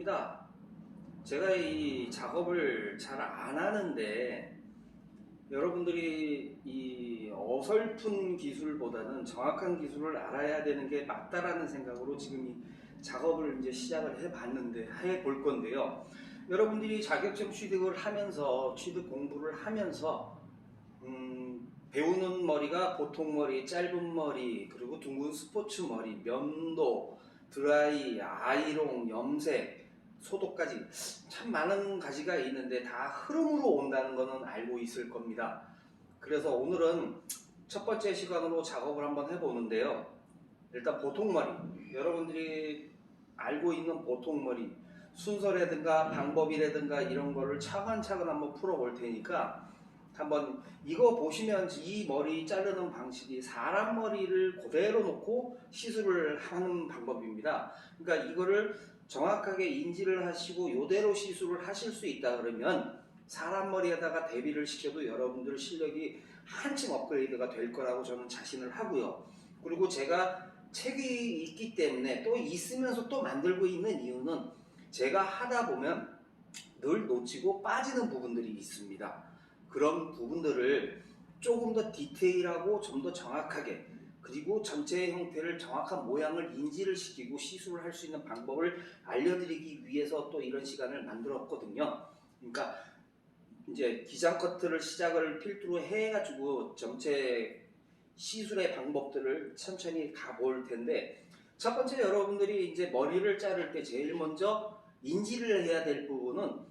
입니다. 제가 이 작업을 잘 안 하는데 여러분들이 이 어설픈 기술보다는 정확한 기술을 알아야 되는 게 맞다라는 생각으로 지금 이 작업을 이제 시작을 해 볼 건데요. 여러분들이 자격증 취득을 하면서 취득 공부를 하면서 배우는 머리가 보통 머리, 짧은 머리, 그리고 둥근 스포츠 머리, 면도, 드라이, 아이롱, 염색, 소독까지 참 많은 가지가 있는데 다 흐름으로 온다는 것은 알고 있을 겁니다. 그래서 오늘은 첫 번째 시간으로 작업을 한번 해보는데요. 일단 보통 머리, 여러분들이 알고 있는 보통 머리 순서라든가 방법이라든가 이런 거를 차근차근 한번 풀어볼 테니까 한번 이거 보시면 이 머리 자르는 방식이 사람 머리를 그대로 놓고 시술을 하는 방법입니다. 그러니까 이거를 정확하게 인지를 하시고 이대로 시술을 하실 수 있다 그러면 사람 머리에다가 대비를 시켜도 여러분들 실력이 한층 업그레이드가 될 거라고 저는 자신을 하고요. 그리고 제가 책이 있기 때문에 또 있으면서 또 만들고 있는 이유는 제가 하다 보면 늘 놓치고 빠지는 부분들이 있습니다. 그런 부분들을 조금 더 디테일하고 좀 더 정확하게, 그리고 전체의 형태를 정확한 모양을 인지를 시키고 시술을 할 수 있는 방법을 알려드리기 위해서 또 이런 시간을 만들었거든요. 그러니까 이제 기장 커트를 시작을 필두로 해가지고 전체 시술의 방법들을 천천히 가볼 텐데, 첫 번째 여러분들이 이제 머리를 자를 때 제일 먼저 인지를 해야 될 부분은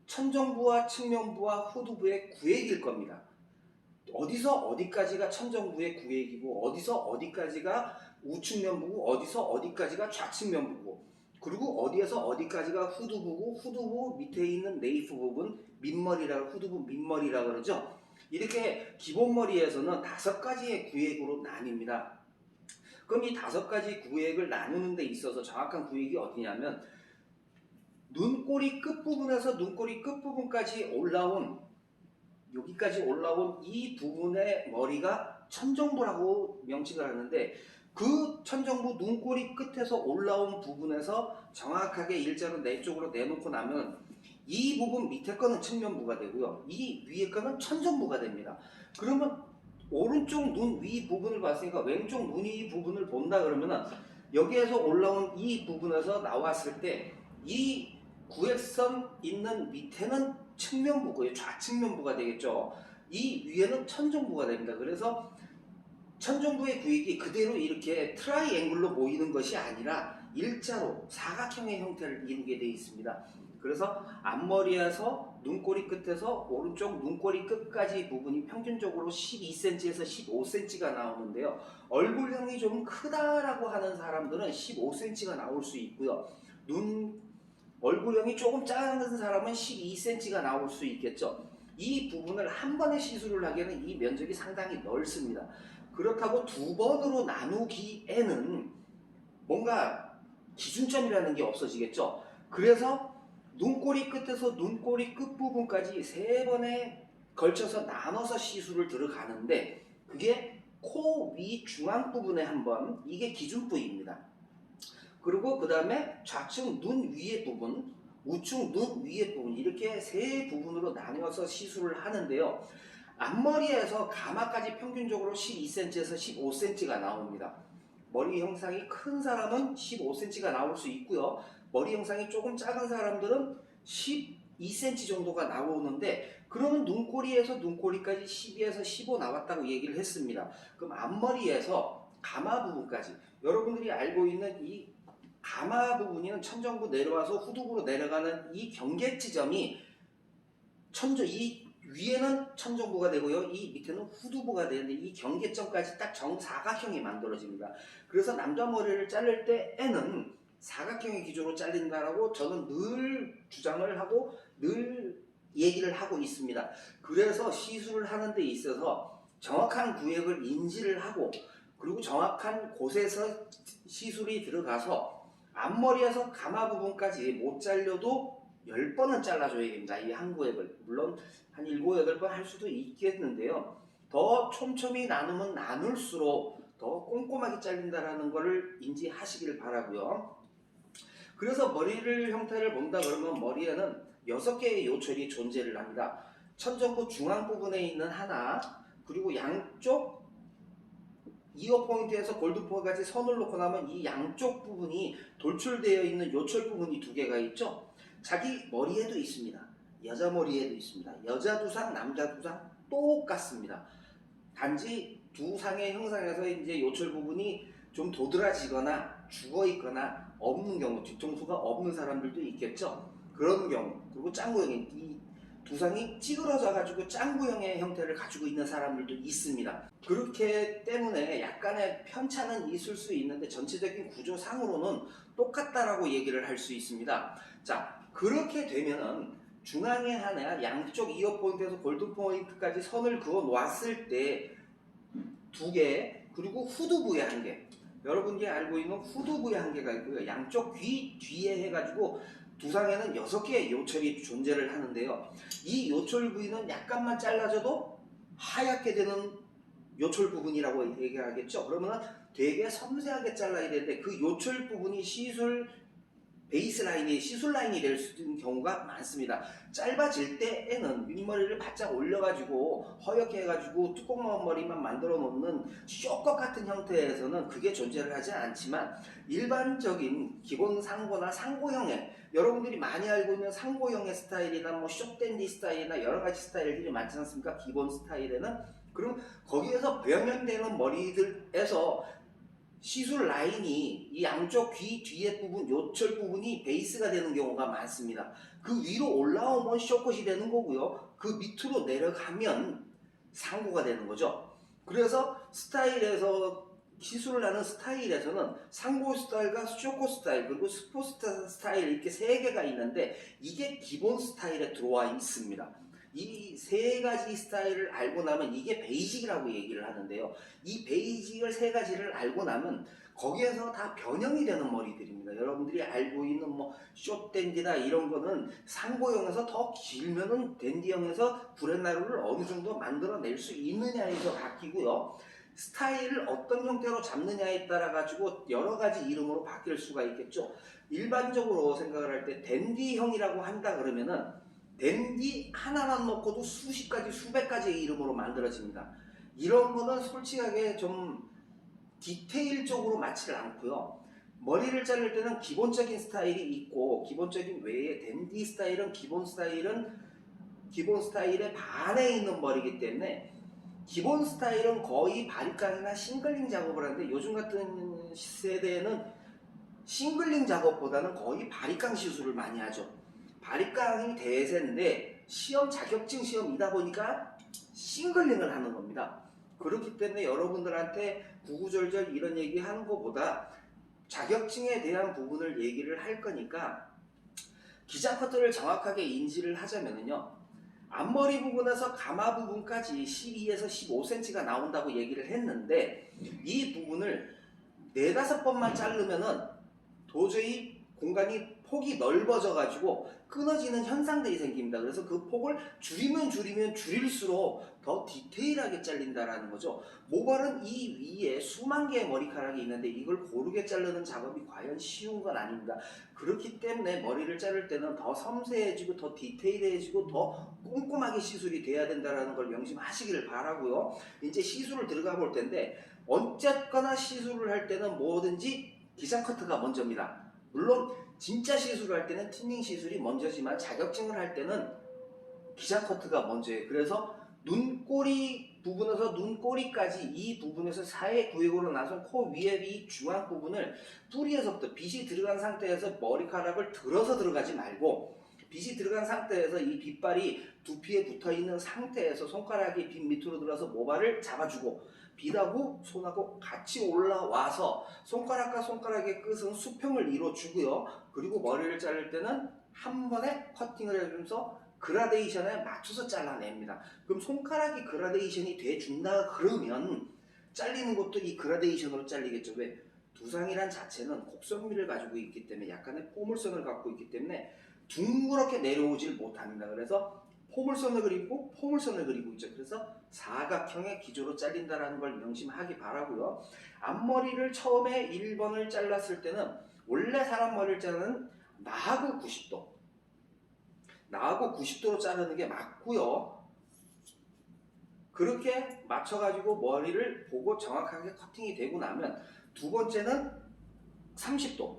천정부와 측면부와 후두부의 구획일 겁니다. 어디서 어디까지가 천정부의 구획이고 어디서 어디까지가 우측면부고 어디서 어디까지가 좌측면부고, 그리고 어디에서 어디까지가 후두부고 후두부 밑에 있는 네이프 부분 밑머리라고, 후두부 밑머리라 그러죠. 이렇게 기본머리에서는 5가지의 구획으로 나뉩니다. 그럼 이 5가지 구획을 나누는 데 있어서 정확한 구획이 어디냐면 눈꼬리 끝부분에서 눈꼬리 끝부분까지 올라온, 여기까지 올라온 이 부분의 머리가 천정부라고 명칭을 하는데, 그 천정부 눈꼬리 끝에서 올라온 부분에서 정확하게 일자로 내 쪽으로 내놓고 나면 이 부분 밑에 거는 측면부가 되고요, 이 위에 거는 천정부가 됩니다. 그러면 오른쪽 눈 위 부분을 봤으니까 왼쪽 눈 위 부분을 본다 그러면은 여기에서 올라온 이 부분에서 나왔을 때 이 구획선 있는 밑에는 측면부고요, 좌측면부가 되겠죠. 이 위에는 천정부가 됩니다. 그래서 천정부의 구획이 그대로 이렇게 트라이앵글로 모이는 것이 아니라 일자로 사각형의 형태를 이루게 되어 있습니다. 그래서 앞머리에서 눈꼬리 끝에서 오른쪽 눈꼬리 끝까지 부분이 평균적으로 12cm에서 15cm가 나오는데요. 얼굴형이 좀 크다라고 하는 사람들은 15cm가 나올 수 있고요. 얼굴형이 조금 작은 사람은 12cm가 나올 수 있겠죠. 이 부분을 한 번에 시술을 하기에는 이 면적이 상당히 넓습니다. 그렇다고 2번으로 나누기에는 뭔가 기준점이라는 게 없어지겠죠. 그래서 눈꼬리 끝에서 눈꼬리 끝부분까지 3번에 걸쳐서 나눠서 시술을 들어가는데, 그게 코 위 중앙 부분에 한 번, 이게 기준부위입니다. 그리고 그 다음에 좌측 눈 위의 부분, 우측 눈 위의 부분, 이렇게 3부분으로 나누어서 시술을 하는데요. 앞머리에서 가마까지 평균적으로 12cm에서 15cm가 나옵니다. 머리 형상이 큰 사람은 15cm가 나올 수 있고요. 머리 형상이 조금 작은 사람들은 12cm 정도가 나오는데, 그러면 눈꼬리에서 눈꼬리까지 12에서 15 나왔다고 얘기를 했습니다. 그럼 앞머리에서 가마 부분까지, 여러분들이 알고 있는 이 가마 부분은 천정부 내려와서 후두부로 내려가는 이 경계 지점이 이 위에는 천정부가 되고요, 이 밑에는 후두부가 되는데 이 경계점까지 딱 정사각형이 만들어집니다. 그래서 남자 머리를 자를 때에는 사각형의 기조로 잘린다라고 저는 늘 주장을 하고 늘 얘기를 하고 있습니다. 그래서 시술을 하는 데 있어서 정확한 구획을 인지를 하고, 그리고 정확한 곳에서 시술이 들어가서 앞머리에서 가마 부분까지 못 잘려도 10번은 잘라줘야 됩니다. 이 한 구획을. 물론 한 7, 8번 할 수도 있겠는데요. 더 촘촘히 나누면 나눌수록 더 꼼꼼하게 잘린다는 것을 인지하시길 바라고요. 그래서 머리를 형태를 본다 그러면 머리에는 6개의 요철이 존재를 합니다. 천정부 중앙 부분에 있는 하나, 그리고 양쪽 이어 포인트에서 골드 포인트까지 선을 놓고 나면 이 양쪽 부분이 돌출되어 있는 요철 부분이 2개가 있죠. 자기 머리에도 있습니다. 여자 머리에도 있습니다. 여자 두상, 남자 두상 똑같습니다. 단지 두상의 형상에서 이제 요철 부분이 좀 도드라지거나 죽어 있거나 없는 경우, 뒤통수가 없는 사람들도 있겠죠. 그런 경우, 그리고 짱구형이 이 두상이 찌그러져 가지고 짱구형의 형태를 가지고 있는 사람들도 있습니다. 그렇기 때문에 약간의 편차는 있을 수 있는데 전체적인 구조상으로는 똑같다라고 얘기를 할 수 있습니다. 자, 그렇게 되면은 중앙에 하나, 양쪽 이어 포인트에서 골드 포인트까지 선을 그어 놓았을 때 2개, 그리고 후두부에 1개. 여러분이 알고 있는 후두부에 1개가 있고요. 양쪽 귀 뒤에 해가지고 두상에는 6개의 요철이 존재를 하는데요. 이 요철 부위는 약간만 잘라줘도 하얗게 되는 요철 부분이라고 얘기하겠죠. 그러면 되게 섬세하게 잘라야 되는데 그 요철 부분이 시술 베이스 라인이 시술 라인이 될 수 있는 경우가 많습니다. 짧아질 때에는 윗머리를 바짝 올려가지고 허옇게 해가지고 뚜껑만 머리만 만들어 놓는 쇼컷 같은 형태에서는 그게 존재를 하지 않지만 일반적인 기본 상고나 상고형의 여러분들이 많이 알고 있는 상고형의 스타일이나 뭐 쇼댄디 스타일이나 여러 가지 스타일들이 많지 않습니까? 기본 스타일에는 그럼 거기에서 병행되는 머리들에서 시술 라인이 이 양쪽 귀 뒤에 부분, 요철 부분이 베이스가 되는 경우가 많습니다. 그 위로 올라오면 쇼컷이 되는 거고요. 그 밑으로 내려가면 상고가 되는 거죠. 그래서 스타일에서 시술을 하는 스타일에서는 상고 스타일과 쇼컷 스타일 그리고 스포츠 스타일 이렇게 3개가 있는데 이게 기본 스타일에 들어와 있습니다. 이 3가지 스타일을 알고 나면 이게 베이직이라고 얘기를 하는데요. 이 베이직을 3가지를 알고 나면 거기에서 다 변형이 되는 머리들입니다. 여러분들이 알고 있는 뭐 숏댄디나 이런 거는 상고형에서 더 길면은 댄디형에서 브렛나루를 어느 정도 만들어낼 수 있느냐에서 바뀌고요. 스타일을 어떤 형태로 잡느냐에 따라 가지고 여러 가지 이름으로 바뀔 수가 있겠죠. 일반적으로 생각을 할 때 댄디형이라고 한다 그러면은 댄디 하나만 놓고도 수십 가지, 수백 가지의 이름으로 만들어집니다. 이런 거는 솔직하게 좀 디테일적으로 맞지를 않고요. 머리를 자를 때는 기본적인 스타일이 있고 기본적인 외에 댄디 스타일은 기본 스타일의 반에 있는 머리이기 때문에 기본 스타일은 거의 바리깡이나 싱글링 작업을 하는데 요즘 같은 세대에는 싱글링 작업보다는 거의 바리깡 시술을 많이 하죠. 바리깡이 대세인데 시험 자격증 시험이다 보니까 싱글링을 하는 겁니다. 그렇기 때문에 여러분들한테 구구절절 이런 얘기 하는 것보다 자격증에 대한 부분을 얘기를 할 거니까 기장 커트를 정확하게 인지를 하자면요. 앞머리 부분에서 가마 부분까지 12에서 15cm가 나온다고 얘기를 했는데 이 부분을 4-5번만 자르면은 도저히 공간이 폭이 넓어져 가지고 끊어지는 현상들이 생깁니다. 그래서 그 폭을 줄이면 줄일수록 더 디테일하게 잘린다라는 거죠. 모발은 이 위에 수만 개의 머리카락이 있는데 이걸 고르게 자르는 작업이 과연 쉬운 건 아닙니다. 그렇기 때문에 머리를 자를 때는 더 섬세해지고 더 디테일해지고 더 꼼꼼하게 시술이 돼야 된다는 걸 명심하시기를 바라고요. 이제 시술을 들어가 볼 텐데 어쨌거나 시술을 할 때는 뭐든지 기장 커트가 먼저입니다. 물론 진짜 시술을 할 때는 틴닝 시술이 먼저지만 자격증을 할 때는 기장 커트가 먼저예요. 그래서 눈꼬리 부분에서 눈꼬리까지 이 부분에서 사이 구획으로 나선 코 위에 이 중앙 부분을 뿌리에서부터 빗이 들어간 상태에서 머리카락을 들어서 들어가지 말고 빗이 들어간 상태에서 이 빗발이 두피에 붙어있는 상태에서 손가락이 빗 밑으로 들어서 모발을 잡아주고 빗하고 손하고 같이 올라와서 손가락과 손가락의 끝은 수평을 이루어주고요. 그리고 머리를 자를 때는 한 번에 커팅을 해주면서 그라데이션에 맞춰서 잘라냅니다. 그럼 손가락이 그라데이션이 돼준다 그러면 잘리는 것도 이 그라데이션으로 잘리겠죠. 왜? 두상이란 자체는 곡선미를 가지고 있기 때문에 약간의 포물선을 갖고 있기 때문에 둥그렇게 내려오질 못합니다. 그래서 포물선을 그리고 포물선을 그리고 있죠. 그래서 사각형의 기조로 잘린다는 걸 명심하기 바라고요. 앞머리를 처음에 1번을 잘랐을 때는 원래 사람 머리를 자르는 나하고 90도. 나하고 90도로 자르는 게 맞고요. 그렇게 맞춰가지고 머리를 보고 정확하게 커팅이 되고 나면 두 번째는 30도.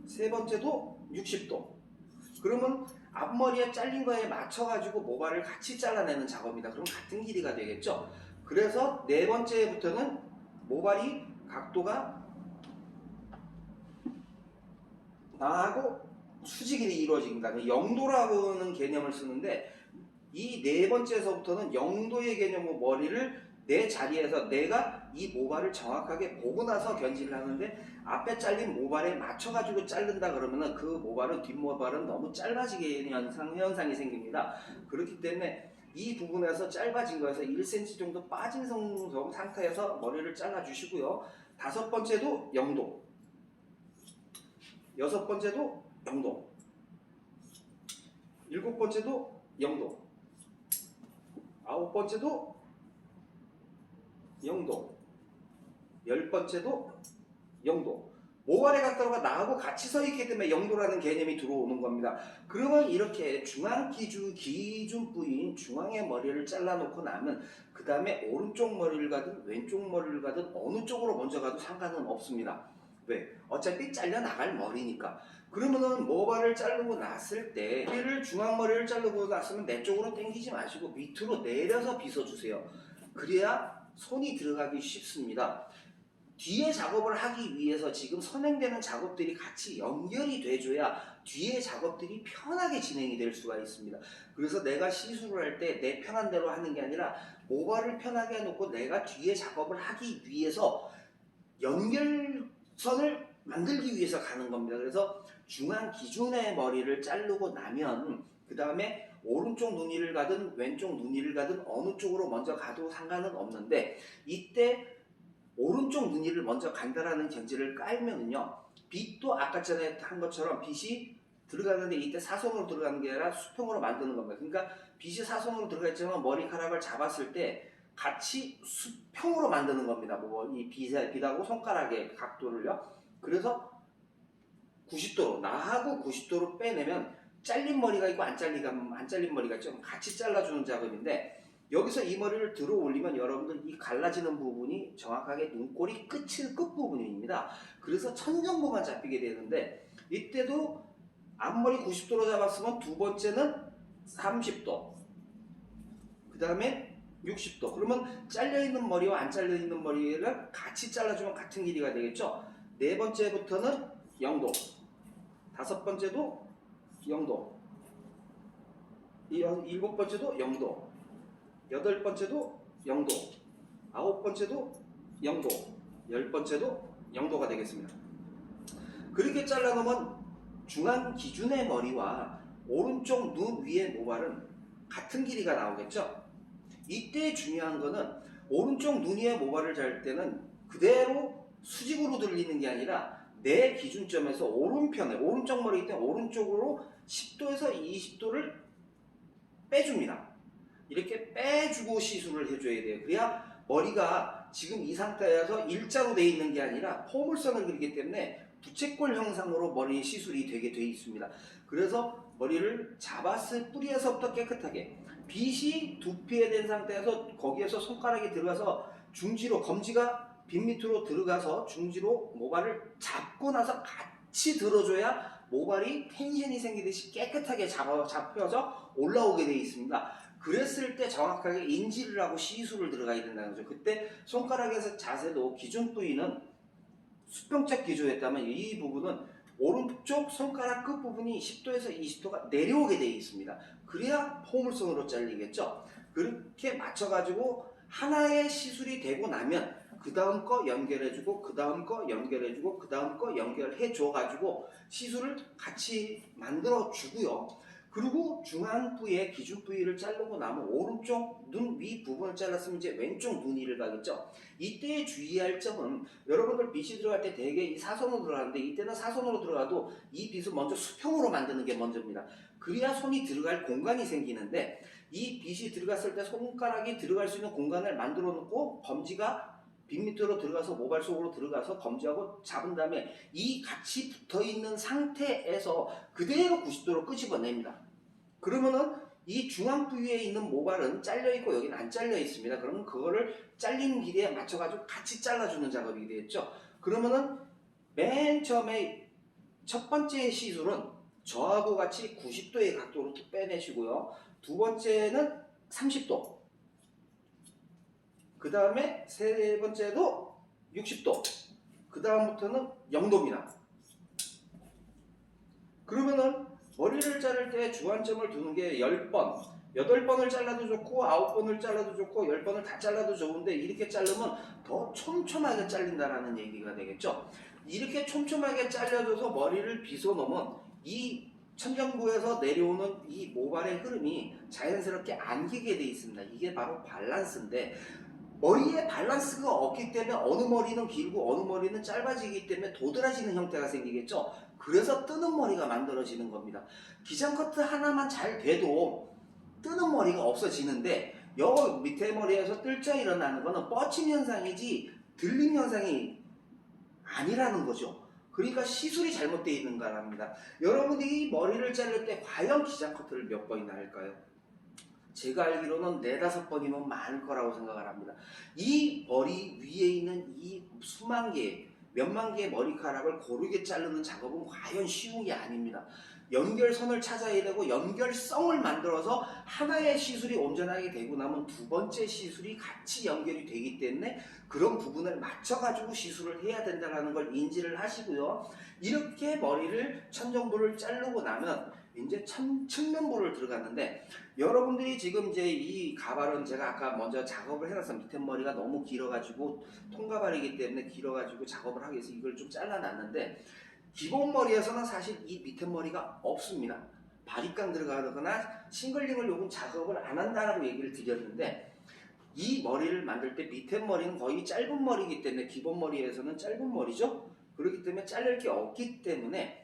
세 번째도 60도. 그러면 앞머리에 잘린 거에 맞춰가지고 모발을 같이 잘라내는 작업입니다. 그럼 같은 길이가 되겠죠. 그래서 네 번째부터는 모발이 각도가 나하고 수직이 이루어집니다. 0도라고는 개념을 쓰는데 이 네 번째에서부터는 0도의 개념으로 머리를 내 자리에서 내가 이 모발을 정확하게 보고 나서 견지를 하는데 앞에 잘린 모발에 맞춰가지고 자른다 그러면은 그 모발은 뒷모발은 너무 짧아지게 현상이 생깁니다. 그렇기 때문에 이 부분에서 짧아진 거에서 1cm 정도 빠진 상태에서 머리를 잘라 주시고요. 다섯 번째도 0도, 여섯 번째도 0도, 일곱 번째도 0도, 아홉 번째도 0도, 열 번째도 0도. 모발의 각도가 나하고 같이 서 있기 때문에 0도라는 개념이 들어오는 겁니다. 그러면 이렇게 중앙 기준 부위인 중앙의 머리를 잘라놓고 나면 그 다음에 오른쪽 머리를 가든 왼쪽 머리를 가든 어느 쪽으로 먼저 가도 상관은 없습니다. 왜? 어차피 잘려 나갈 머리니까. 그러면은 모발을 자르고 났을 때 머리를 중앙머리를 자르고 났으면 내 쪽으로 당기지 마시고 밑으로 내려서 빗어주세요. 그래야 손이 들어가기 쉽습니다. 뒤에 작업을 하기 위해서 지금 선행되는 작업들이 같이 연결이 돼줘야 뒤에 작업들이 편하게 진행이 될 수가 있습니다. 그래서 내가 시술을 할 때 내 편한 대로 하는 게 아니라 모발을 편하게 해놓고 내가 뒤에 작업을 하기 위해서 연결선을 만들기 위해서 가는 겁니다. 그래서 중앙 기준의 머리를 자르고 나면 그 다음에 오른쪽 눈이를 가든 왼쪽 눈이를 가든 어느 쪽으로 먼저 가도 상관은 없는데 이때 오른쪽 눈이를 먼저 간다라는 견지를 깔면은요, 빗도 아까 전에 한 것처럼 빗이 들어가는데 이때 사선으로 들어가는 게 아니라 수평으로 만드는 겁니다. 그러니까 빗이 사선으로 들어가 있지만 머리카락을 잡았을 때 같이 수평으로 만드는 겁니다. 뭐 이 빗하고 손가락의 각도를요. 그래서 90도로 나하고 90도로 빼내면 잘린 머리가 있고 안 잘린 머리가 좀 같이 잘라주는 작업인데 여기서 이 머리를 들어 올리면 여러분들 이 갈라지는 부분이 정확하게 눈꼬리 끝 부분입니다. 그래서 천정부만 잡히게 되는데 이때도 앞머리 90도로 잡았으면 두 번째는 30도, 그 다음에 60도. 그러면 잘려있는 머리와 안 잘려있는 머리를 같이 잘라주면 같은 길이가 되겠죠. 네 번째부터는 0도, 다섯 번째도 0도, 일곱 번째도 0도, 여덟 번째도 0도, 아홉 번째도 0도, 열 번째도 0도가 되겠습니다. 그렇게 잘라놓으면 중앙 기준의 머리와 오른쪽 눈 위의 모발은 같은 길이가 나오겠죠. 이때 중요한 거는 오른쪽 눈 위의 모발을 잘 때는 그대로 수직으로 들리는 게 아니라 내 기준점에서 오른편에 오른쪽 머리이기 때문에 오른쪽으로 10도에서 20도를 빼줍니다. 이렇게 빼주고 시술을 해줘야 돼요. 그래야 머리가 지금 이 상태에서 일자로 되어 있는 게 아니라 포물선을 그리기 때문에 부채꼴 형상으로 머리 시술이 되게 되어 있습니다. 그래서 머리를 잡았을 뿌리에서부터 깨끗하게 빗이 두피에 된 상태에서 거기에서 손가락이 들어가서 중지로 검지가 빗 밑으로 들어가서 중지로 모발을 잡고 나서 같이 들어줘야 모발이 텐션이 생기듯이 깨끗하게 잡혀서 올라오게 되어 있습니다. 그랬을 때 정확하게 인지를 하고 시술을 들어가야 된다는 거죠. 그때 손가락에서 자세도 기준 부위는 수평적 기조였다면 이 부분은 오른쪽 손가락 끝부분이 10도에서 20도가 내려오게 되어 있습니다. 그래야 포물선으로 잘리겠죠. 그렇게 맞춰가지고 하나의 시술이 되고 나면 그 다음 거 연결해주고 그 다음 거 연결해주고 그 다음 거 연결해줘가지고 시술을 같이 만들어주고요. 그리고 중앙 부위의 기준 부위를 자르고 나면 오른쪽 눈 위 부분을 잘랐으면 이제 왼쪽 눈 위를 가겠죠. 이때 주의할 점은 여러분들 빗이 들어갈 때 대개 이 사선으로 들어가는데 이때는 사선으로 들어가도 이 빗을 먼저 수평으로 만드는 게 먼저입니다. 그래야 손이 들어갈 공간이 생기는데 이 빗이 들어갔을 때 손가락이 들어갈 수 있는 공간을 만들어 놓고 검지가 빗 밑으로 들어가서 모발 속으로 들어가서 검지하고 잡은 다음에 이 같이 붙어있는 상태에서 그대로 90도로 끄집어냅니다. 그러면은 이 중앙 부위에 있는 모발은 잘려있고 여기는 안 잘려 있습니다. 그러면 그거를 잘리는 길이에 맞춰가지고 같이 잘라주는 작업이 되겠죠. 그러면은 맨 처음에 첫 번째 시술은 저하고 같이 90도의 각도로 툭 빼내시고요. 두 번째는 30도. 그 다음에 세 번째도 60도. 그 다음부터는 0도입니다. 그러면은 머리를 자를 때 주안점을 두는 게 10번, 8번을 잘라도 좋고 9번을 잘라도 좋고 10번을 다 잘라도 좋은데 이렇게 자르면 더 촘촘하게 잘린다라는 얘기가 되겠죠. 이렇게 촘촘하게 잘려줘서 머리를 빗어 놓으면 이 천정부에서 내려오는 이 모발의 흐름이 자연스럽게 안기게 돼 있습니다. 이게 바로 밸런스인데 머리에 밸런스가 없기 때문에 어느 머리는 길고 어느 머리는 짧아지기 때문에 도드라지는 형태가 생기겠죠. 그래서 뜨는 머리가 만들어지는 겁니다. 기장 커트 하나만 잘 돼도 뜨는 머리가 없어지는데 여 밑에 머리에서 뜰져 일어나는 거는 뻗침 현상이지 들림 현상이 아니라는 거죠. 그러니까 시술이 잘못되어 있는 거랍니다. 여러분이 머리를 자를 때 과연 기장 커트를 몇 번이나 할까요? 제가 알기로는 4~5번이면 많을 거라고 생각을 합니다. 이 머리 위에 있는 이 수만 개, 몇만 개의 머리카락을 고르게 자르는 작업은 과연 쉬운 게 아닙니다. 연결선을 찾아야 되고 연결성을 만들어서 하나의 시술이 온전하게 되고 나면 두 번째 시술이 같이 연결이 되기 때문에 그런 부분을 맞춰가지고 시술을 해야 된다는 걸 인지를 하시고요. 이렇게 머리를 천정부를 자르고 나면 이제 측면부를 들어갔는데 여러분들이 지금 이제 이 가발은 제가 아까 먼저 작업을 해놔서 밑에 머리가 너무 길어가지고 통가발이기 때문에 길어가지고 작업을 하기 위해서 이걸 좀 잘라놨는데 기본 머리에서는 사실 이 밑에 머리가 없습니다. 바리깡 들어가거나 싱글링을 요금 작업을 안 한다라고 얘기를 드렸는데 이 머리를 만들 때 밑에 머리는 거의 짧은 머리이기 때문에 기본 머리에서는 짧은 머리죠. 그렇기 때문에 자를 게 없기 때문에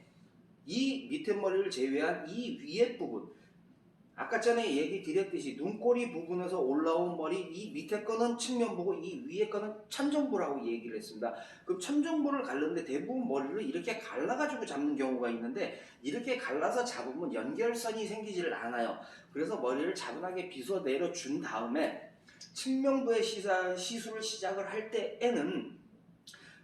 이 밑에 머리를 제외한 이 위에 부분 아까 전에 얘기 드렸듯이 눈꼬리 부분에서 올라온 머리 이 밑에 거는 측면부고 이 위에 거는 천정부라고 얘기를 했습니다. 그럼 천정부를 가르는데 대부분 머리를 이렇게 갈라가지고 잡는 경우가 있는데 이렇게 갈라서 잡으면 연결선이 생기지를 않아요. 그래서 머리를 차분하게 빗어 내려준 다음에 측면부의 시술을 시작을 할 때에는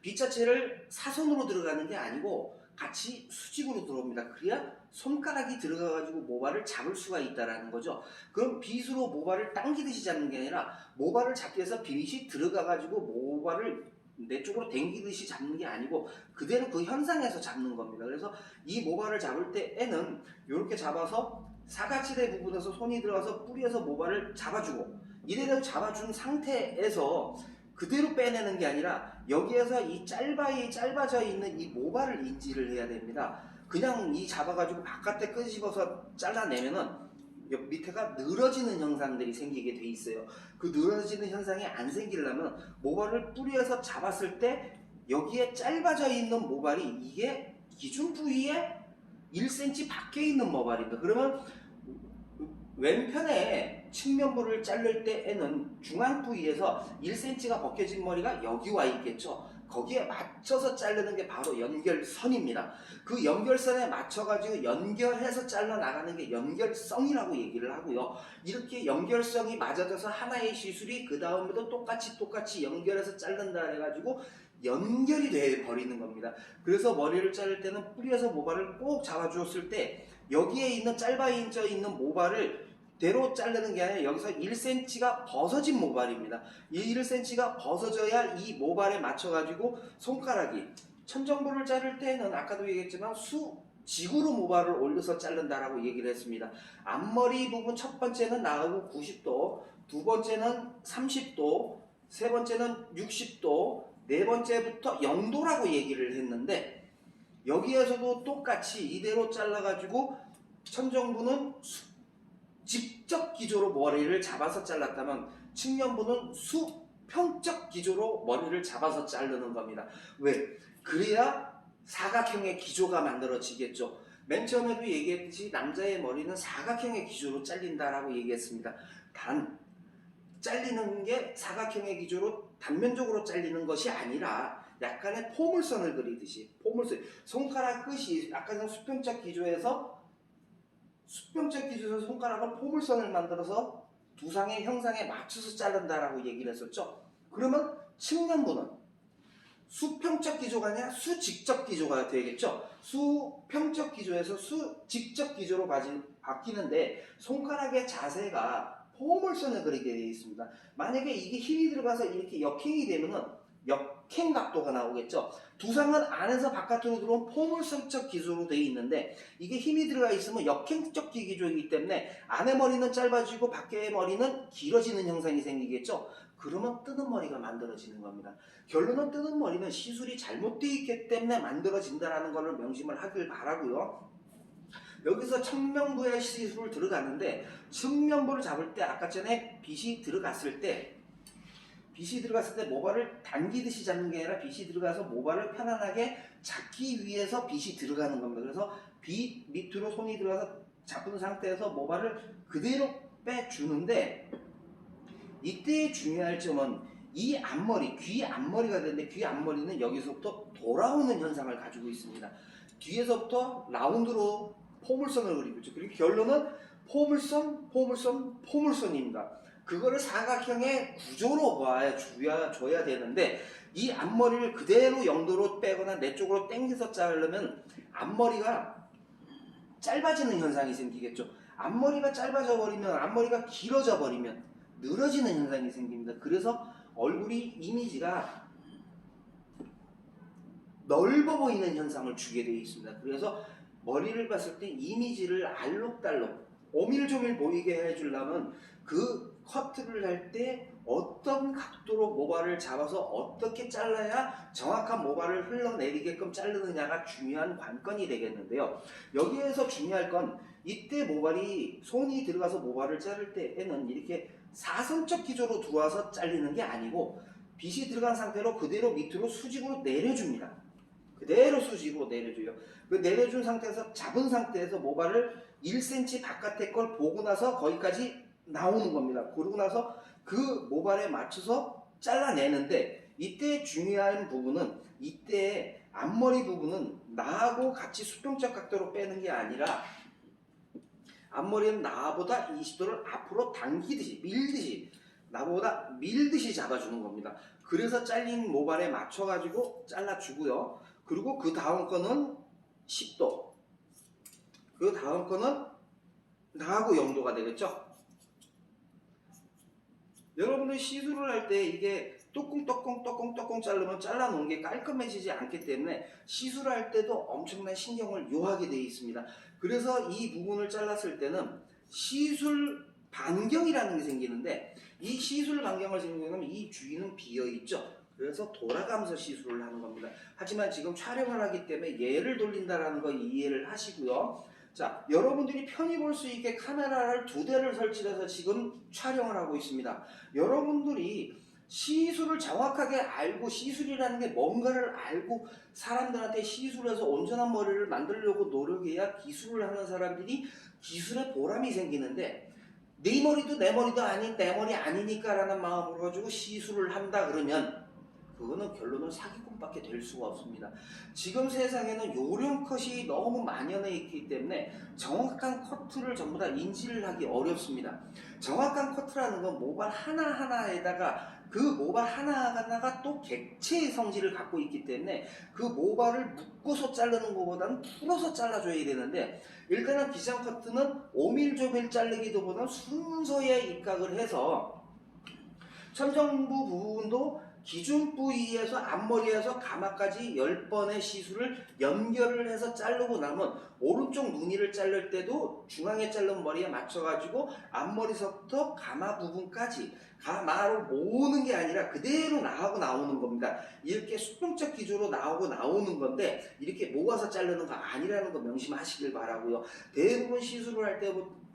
빗 자체를 사선으로 들어가는 게 아니고 같이 수직으로 들어옵니다. 그래야 손가락이 들어가가지고 모발을 잡을 수가 있다는 거죠. 그럼 빗으로 모발을 당기듯이 잡는 게 아니라 모발을 잡기 위해서 빗이 들어가가지고 모발을 내 쪽으로 당기듯이 잡는 게 아니고 그대로 그 현상에서 잡는 겁니다. 그래서 이 모발을 잡을 때에는 이렇게 잡아서 사각지대 부분에서 손이 들어가서 뿌리에서 모발을 잡아주고 이래로 잡아준 상태에서 그대로 빼내는 게 아니라 여기에서 이 짧아져 있는 이 모발을 인지를 해야 됩니다. 그냥 이 잡아가지고 바깥에 끄집어서 잘라내면은 옆 밑에가 늘어지는 현상들이 생기게 돼 있어요. 그 늘어지는 현상이 안 생기려면 모발을 뿌리에서 잡았을 때 여기에 짧아져 있는 모발이 이게 기준 부위에 1cm 밖에 있는 모발입니다. 그러면 왼편에 측면부를 자를 때에는 중앙 부위에서 1cm가 벗겨진 머리가 여기 와 있겠죠. 거기에 맞춰서 자르는 게 바로 연결선입니다. 그 연결선에 맞춰가지고 연결해서 잘라 나가는 게 연결성이라고 얘기를 하고요. 이렇게 연결성이 맞아져서 하나의 시술이 그 다음에도 똑같이 연결해서 자른다 해가지고 연결이 돼 버리는 겁니다. 그래서 머리를 자를 때는 뿌리에서 모발을 꼭 잡아주었을 때 여기에 있는 짧아져 있는 모발을 대로 자르는 게 아니라 여기서 1cm가 벗어진 모발입니다. 이 1cm가 벗어져야 이 모발에 맞춰가지고 손가락이 천정부를 자를 때는 아까도 얘기했지만 지구로 모발을 올려서 자른다라고 얘기를 했습니다. 앞머리 부분 첫 번째는 나가고 90도, 두 번째는 30도, 세 번째는 60도, 네 번째부터 0도라고 얘기를 했는데 여기에서도 똑같이 이대로 잘라가지고 천정부는 직접 기조로 머리를 잡아서 잘랐다면 측면부는 수평적 기조로 머리를 잡아서 자르는 겁니다. 왜? 그래야 사각형의 기조가 만들어지겠죠. 맨 처음에도 얘기했듯이 남자의 머리는 사각형의 기조로 잘린다라고 얘기했습니다. 단 잘리는 게 사각형의 기조로 단면적으로 잘리는 것이 아니라 약간의 포물선을 그리듯이 포물선, 손가락 끝이 약간 수평적 기조에서 손가락을 포물선을 만들어서 두상의 형상에 맞춰서 자른다라고 얘기를 했었죠. 그러면 측면부는 수평적 기조가 아니라 수직적 기조가 되겠죠. 수평적 기조에서 수직적 기조로 바뀌는데 손가락의 자세가 포물선을 그리게 되어 있습니다. 만약에 이게 힘이 들어가서 이렇게 역행이 되면은 역행 각도가 나오겠죠. 두상은 안에서 바깥으로 들어온 포물선적 기조로 되어 있는데 이게 힘이 들어가 있으면 역행적 기조이기 때문에 안에 머리는 짧아지고 밖의 머리는 길어지는 형상이 생기겠죠. 그러면 뜨는 머리가 만들어지는 겁니다. 결론은 뜨는 머리는 시술이 잘못되어 있기 때문에 만들어진다는 것을 명심을 하길 바라고요. 여기서 측면부에 시술을 들어가는데 측면부를 잡을 때 아까 전에 빗이 들어갔을 때 모발을 당기듯이 잡는 게 아니라 빗이 들어가서 모발을 편안하게 잡기 위해서 빗이 들어가는 겁니다. 그래서 빗 밑으로 손이 들어가서 잡은 상태에서 모발을 그대로 빼주는데 이때 중요할 점은 이 앞머리, 귀 앞머리가 되는데 귀 앞머리는 여기서부터 돌아오는 현상을 가지고 있습니다. 뒤에서부터 라운드로 포물선을 그리고 있죠. 그리고 결론은 포물선입니다. 그거를 사각형의 구조로 줘야 되는데 이 앞머리를 그대로 영도로 빼거나 내 쪽으로 당겨서 자르면 앞머리가 짧아지는 현상이 생기겠죠. 앞머리가 짧아져 버리면, 앞머리가 길어져 버리면 늘어지는 현상이 생깁니다. 그래서 얼굴이 이미지가 넓어 보이는 현상을 주게 되어 있습니다. 그래서 머리를 봤을 때 이미지를 알록달록 오밀조밀 보이게 해주려면 그 커트를 할 때 어떤 각도로 모발을 잡아서 어떻게 잘라야 정확한 모발을 흘러내리게끔 자르느냐가 중요한 관건이 되겠는데요. 여기에서 중요할 건 이때 모발이 손이 들어가서 모발을 자를 때에는 이렇게 사선적 기조로 들어와서 잘리는 게 아니고 빗이 들어간 상태로 그대로 밑으로 수직으로 내려줍니다. 그대로 수직으로 내려줘요. 그 내려준 상태에서 잡은 상태에서 모발을 1cm 바깥의 걸 보고 나서 거기까지 나오는 겁니다. 그러고 나서 그 모발에 맞춰서 잘라내는데 이때 중요한 부분은 이때 앞머리 부분은 나하고 같이 수평적 각도로 빼는 게 아니라 앞머리는 나보다 20도를 앞으로 당기듯이 나보다 밀듯이 잡아주는 겁니다. 그래서 잘린 모발에 맞춰가지고 잘라주고요. 그리고 그 다음 거는 10도, 그 다음 거는 나하고 0도가 되겠죠. 여러분들 시술을 할 때 이게 뚜껑 자르면 잘라놓은 게 깔끔해지지 않기 때문에 시술할 때도 엄청난 신경을 요하게 되어 있습니다. 그래서 이 부분을 잘랐을 때는 시술 반경이라는 게 생기는데 이 시술 반경을 생기면 이 주위는 비어있죠. 그래서 돌아가면서 시술을 하는 겁니다. 하지만 지금 촬영을 하기 때문에 얘를 돌린다는 거 이해를 하시고요. 자, 여러분들이 편히 볼 수 있게 카메라를 2대를 설치해서 지금 촬영을 하고 있습니다. 여러분들이 시술을 정확하게 알고 시술이라는 게 뭔가를 알고 사람들한테 시술해서 온전한 머리를 만들려고 노력해야 기술을 하는 사람들이 기술에 보람이 생기는데 네 머리도 내 머리도 아닌 내 머리 아니니까 라는 마음으로 가지고 시술을 한다 그러면 그거는 결론은 사기꾼밖에 될 수가 없습니다. 지금 세상에는 요령 컷이 너무 만연해 있기 때문에 정확한 커트를 전부 다 인지를 하기 어렵습니다. 정확한 커트라는 건 모발 하나하나에다가 그 모발 하나하나가 또 객체의 성질을 갖고 있기 때문에 그 모발을 묶어서 자르는 것보다는 풀어서 잘라줘야 되는데 일단은 기장 커트는 오밀조밀 자르기도 보다는 순서에 입각을 해서 천정부 부분도 기준 부위에서 앞머리에서 가마까지 10번의 시술을 연결을 해서 자르고 나면 오른쪽 무늬를 자를 때도 중앙에 자른 머리에 맞춰가지고 앞머리서부터 가마 부분까지 가마로 모으는 게 아니라 그대로 나오는 겁니다. 이렇게 수평적 기조로 나오는 건데 이렇게 모아서 자르는 거 아니라는 거 명심하시길 바라고요. 대부분 시술을 할 때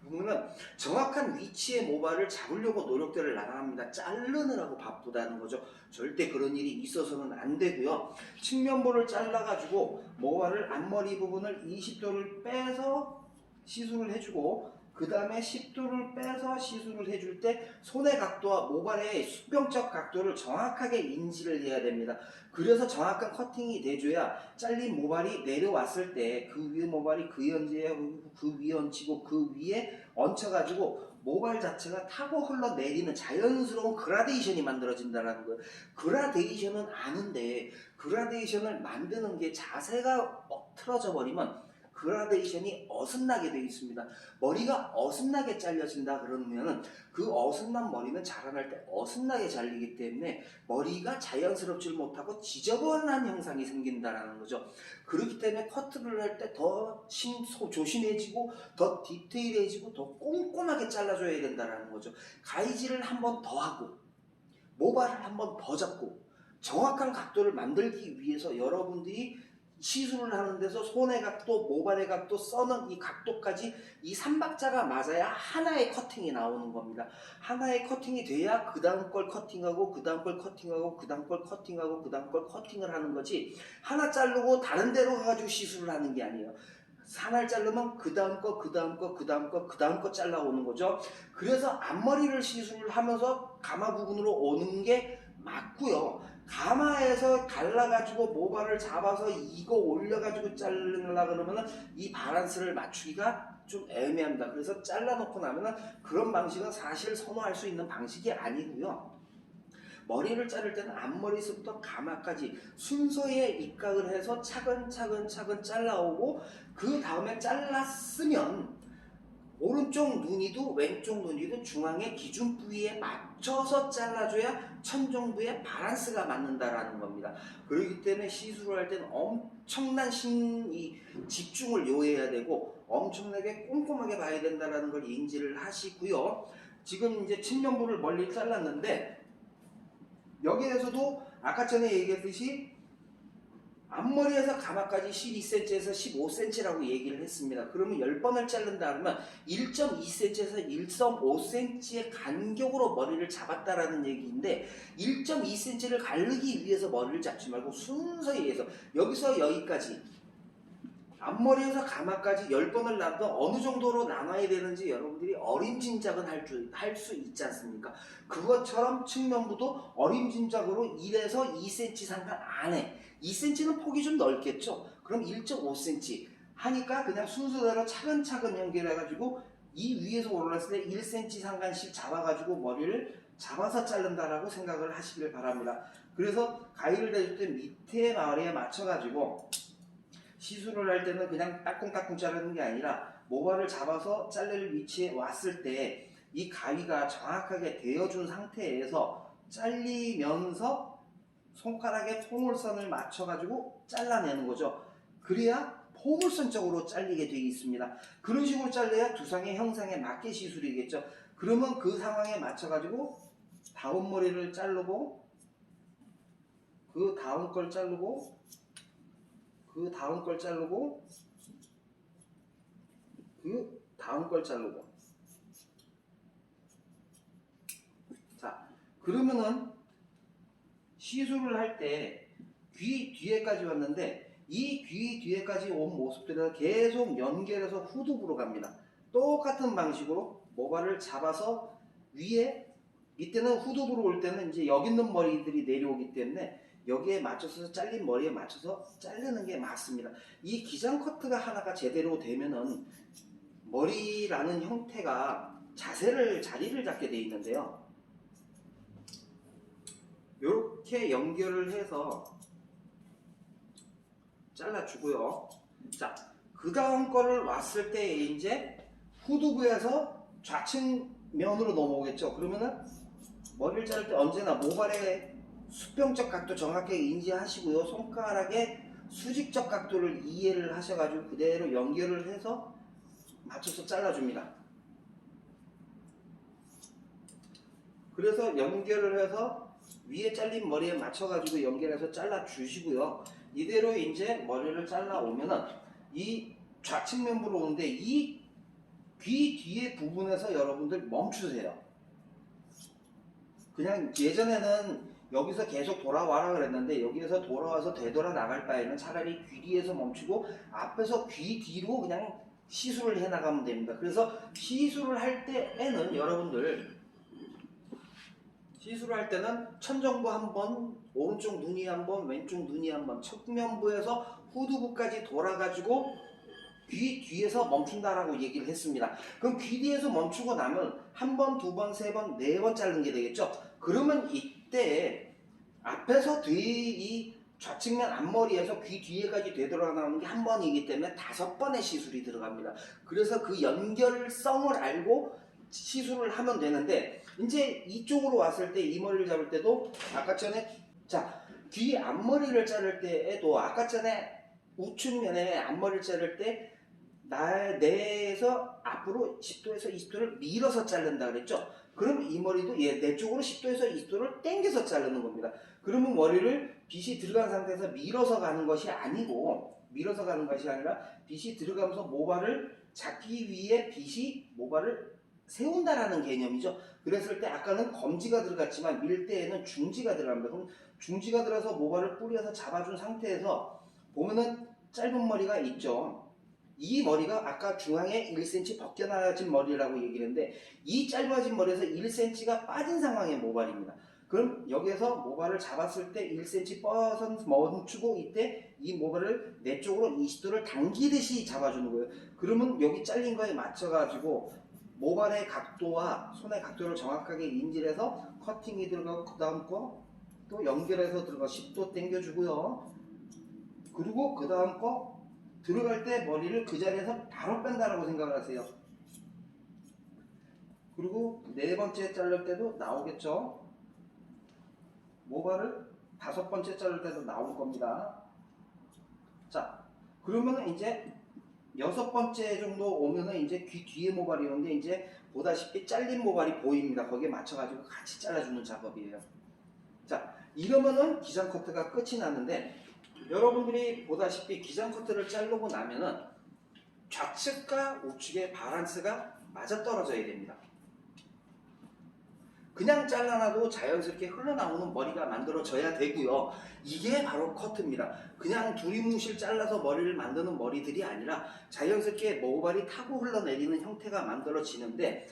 보면은 정확한 위치의 모발을 잡으려고 노력들을 나갑니다. 자르느라고 바쁘다는 거죠. 절대 그런 일이 있어서는 안 되고요. 측면부를 잘라가지고 모발을 앞머리 부분을 20도를 빼서 시술을 해주고 그 다음에 10도를 빼서 시술을 해줄 때 손의 각도와 모발의 수평적 각도를 정확하게 인지를 해야 됩니다. 그래서 정확한 커팅이 돼줘야 잘린 모발이 내려왔을 때 그 위에 모발이 그 위에 얹히고 그 위에 얹혀가지고 모발 자체가 타고 흘러내리는 자연스러운 그라데이션이 만들어진다는 거예요. 그라데이션은 아는데 그라데이션을 만드는 게 자세가 틀어져 버리면 그라데이션이 어긋나게 되어 있습니다. 머리가 어긋나게 잘려진다 그러면은 그 어긋난 머리는 자라날 때 어긋나게 잘리기 때문에 머리가 자연스럽지 못하고 지저분한 형상이 생긴다라는 거죠. 그렇기 때문에 커트를 할 때 더 조심해지고 더 디테일해지고 더 꼼꼼하게 잘라줘야 된다는 거죠. 가위질을 한 번 더 하고 모발을 한 번 더 잡고 정확한 각도를 만들기 위해서 여러분들이 시술을 하는 데서 손의 각도, 모발의 각도, 써는 이 각도까지 이 3박자가 맞아야 하나의 커팅이 나오는 겁니다. 하나의 커팅이 돼야 그 다음 걸 커팅하고 그 다음 걸 커팅하고 그 다음 걸 커팅하고 그 다음 걸 커팅을 하는 거지, 하나 자르고 다른 데로 가가지고 시술을 하는 게 아니에요. 하나를 자르면 그 다음 거, 그 다음 거, 그 다음 거, 그 다음 거 잘라오는 거죠. 그래서 앞머리를 시술을 하면서 가마 부분으로 오는 게 맞고요. 가마에서 갈라가지고 모발을 잡아서 이거 올려가지고 자르려고 그러면은 이 바란스를 맞추기가 좀 애매합니다. 그래서 잘라놓고 나면은 그런 방식은 사실 선호할 수 있는 방식이 아니고요. 머리를 자를 때는 앞머리서부터 가마까지 순서에 입각을 해서 차근차근 잘라오고 그 다음에 잘랐으면 오른쪽 눈이도 왼쪽 눈이도 중앙의 기준 부위에 맞춰서 잘라줘야 천정부의 바란스가 맞는다라는 겁니다. 그렇기 때문에 시술을 할 때는 엄청난 집중을 요해야 되고 엄청나게 꼼꼼하게 봐야 된다라는 걸 인지를 하시고요. 지금 이제 측면부를 멀리 잘랐는데 여기에서도 아까 전에 얘기했듯이 앞머리에서 가마까지 12cm에서 15cm라고 얘기를 했습니다. 그러면 10번을 자른다 하면 1.2cm에서 1.5cm의 간격으로 머리를 잡았다라는 얘기인데 1.2cm를 가르기 위해서 머리를 잡지 말고 순서에 의해서 여기서 여기까지 앞머리에서 가마까지 10번을 나도 어느 정도로 나눠야 되는지 여러분들이 어림짐작은 할 수 있지 않습니까? 그것처럼 측면부도 어림짐작으로 1에서 2cm 상관 안에 2cm는 폭이 좀 넓겠죠? 그럼 1.5cm 하니까 그냥 순서대로 차근차근 연결해가지고 이 위에서 올라왔을 때 1cm 상관씩 잡아가지고 머리를 잡아서 자른다라고 생각을 하시길 바랍니다. 그래서 가위를 대줄 때 밑에 마리에 맞춰가지고 시술을 할 때는 그냥 따끔따끔 자르는 게 아니라 모발을 잡아서 자를 위치에 왔을 때 이 가위가 정확하게 되어준 상태에서 잘리면서 손가락에 포물선을 맞춰가지고 잘라내는 거죠. 그래야 포물선적으로 잘리게 되어 있습니다. 그런 식으로 잘라야 두상의 형상에 맞게 시술이겠죠. 그러면 그 상황에 맞춰가지고 다음 머리를 자르고 그 다음 걸 자르고 그 다음 걸 자르고 그 다음 걸 자르고. 자, 그러면은 시술을 할 때 귀 뒤에까지 왔는데 이 귀 뒤에까지 온 모습들을 계속 연결해서 후두부로 갑니다. 똑같은 방식으로 모발을 잡아서 위에, 이때는 후두부로 올 때는 이제 여기 있는 머리들이 내려오기 때문에 여기에 맞춰서 잘린 머리에 맞춰서 자르는 게 맞습니다. 이 기장 커트가 하나가 제대로 되면은 머리라는 형태가 자리를 잡게 돼 있는데요. 이렇게 연결을 해서 잘라주고요. 자, 그 다음 거를 왔을 때 이제 후두부에서 좌측면으로 넘어오겠죠. 그러면은 머리를 자를 때 언제나 모발의 수평적 각도 정확하게 인지하시고요. 손가락의 수직적 각도를 이해를 하셔가지고 그대로 연결을 해서 맞춰서 잘라줍니다. 그래서 연결을 해서 위에 잘린 머리에 맞춰가지고 연결해서 잘라주시고요. 이대로 이제 머리를 잘라오면은 이 좌측면부로 오는데 이 귀 뒤에 부분에서 여러분들 멈추세요. 그냥 예전에는 여기서 계속 돌아와라 그랬는데 여기에서 돌아와서 되돌아 나갈 바에는 차라리 귀 뒤에서 멈추고 앞에서 귀 뒤로 그냥 시술을 해 나가면 됩니다. 그래서 시술을 할 때에는 여러분들 시술을 할 때는 천정부 한 번, 오른쪽 눈이 한 번, 왼쪽 눈이 한 번, 측면부에서 후두부까지 돌아가지고 귀 뒤에서 멈춘다라고 얘기를 했습니다. 그럼 귀 뒤에서 멈추고 나면 한 번, 두 번, 세 번, 네 번 자르는 게 되겠죠. 그러면 이때 앞에서 이 좌측면 앞머리에서 귀 뒤에까지 되돌아나오는 게 한 번이기 때문에 5번의 시술이 들어갑니다. 그래서 그 연결성을 알고 시술을 하면 되는데, 이제 이쪽으로 왔을 때 이 머리를 잡을 때도 아까 전에 귀 앞머리를 자를 때에도 아까 전에 우측면에 앞머리를 자를 때 뇌에서 앞으로 10도에서 20도를 밀어서 자른다 그랬죠. 그럼 이 머리도 내 쪽으로 10도에서 20도를 당겨서 자르는 겁니다. 그러면 머리를 빗이 들어간 상태에서 밀어서 가는 것이 아니라 빗이 들어가면서 모발을 잡기 위해 빗이 모발을 세운다라는 개념이죠. 그랬을 때 아까는 검지가 들어갔지만 밀 때에는 중지가 들어갑니다. 그럼 중지가 들어서 모발을 뿌려서 잡아준 상태에서 보면은 짧은 머리가 있죠. 이 머리가 아까 중앙에 1cm 벗겨나진 머리라고 얘기를 했는데, 이 짧아진 머리에서 1cm가 빠진 상황의 모발입니다. 그럼 여기에서 모발을 잡았을 때 1cm 뻗어서 멈추고, 이때 이 모발을 내 쪽으로 20도를 당기듯이 잡아주는 거예요. 그러면 여기 잘린 거에 맞춰가지고 모발의 각도와 손의 각도를 정확하게 인지를 해서 커팅이 들어가고, 그 다음 거 또 연결해서 들어가 10도 당겨주고요. 그리고 그 다음 거 들어갈 때 머리를 그 자리에서 바로 뺀다라고 생각을 하세요. 그리고 네 번째 자를 때도 나오겠죠. 모발을 5번째 자를 때도 나올 겁니다. 자, 그러면 이제 6번째 정도 오면은 이제 귀 뒤에 모발이 오는데, 이제 보다시피 잘린 모발이 보입니다. 거기에 맞춰가지고 같이 잘라주는 작업이에요. 자, 이러면은 기장 커트가 끝이 났는데, 여러분들이 보다시피 기장 커트를 자르고 나면은 좌측과 우측의 바란스가 맞아떨어져야 됩니다. 그냥 잘라놔도 자연스럽게 흘러나오는 머리가 만들어져야 되고요. 이게 바로 커트입니다. 그냥 두리뭉실 잘라서 머리를 만드는 머리들이 아니라 자연스럽게 모발이 타고 흘러내리는 형태가 만들어지는데,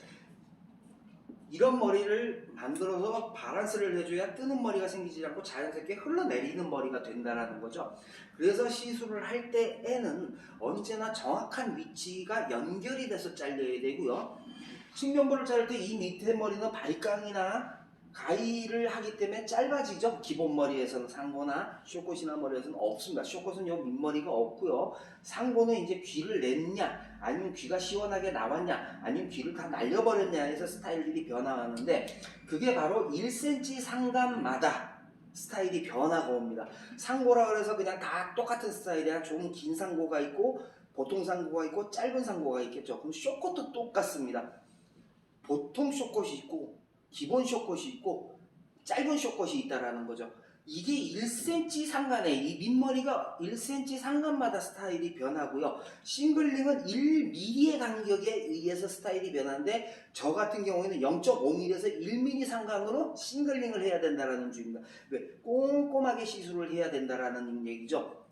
이런 머리를 만들어서 바란스를 해줘야 뜨는 머리가 생기지 않고 자연스럽게 흘러내리는 머리가 된다는 거죠. 그래서 시술을 할 때에는 언제나 정확한 위치가 연결이 돼서 잘려야 되고요. 측면부를 자를 때 이 밑에 머리는 바리깡이나 가위를 하기 때문에 짧아지죠. 기본 머리에서는 상고나 쇼컷이나 머리에서는 없습니다. 쇼컷은 요 밑머리가 없고요. 상고는 이제 귀를 냈냐, 아니면 귀가 시원하게 나왔냐, 아니면 귀를 다 날려버렸냐 해서 스타일들이 변화하는데, 그게 바로 1cm 상간마다 스타일이 변화가 옵니다. 상고라 그래서 그냥 다 똑같은 스타일이야. 좀 긴 상고가 있고 보통 상고가 있고 짧은 상고가 있겠죠. 그럼 쇼컷도 똑같습니다. 보통 쇼컷이 있고 기본 쇼컷이 있고 짧은 쇼컷이 있다라는 거죠. 이게 1cm 상간에, 이 밑머리가 1cm 상간마다 스타일이 변하고요. 싱글링은 1mm의 간격에 의해서 스타일이 변하는데, 저 같은 경우에는 0.5mm에서 1mm 상간으로 싱글링을 해야 된다는 주입니다. 왜? 꼼꼼하게 시술을 해야 된다는 얘기죠.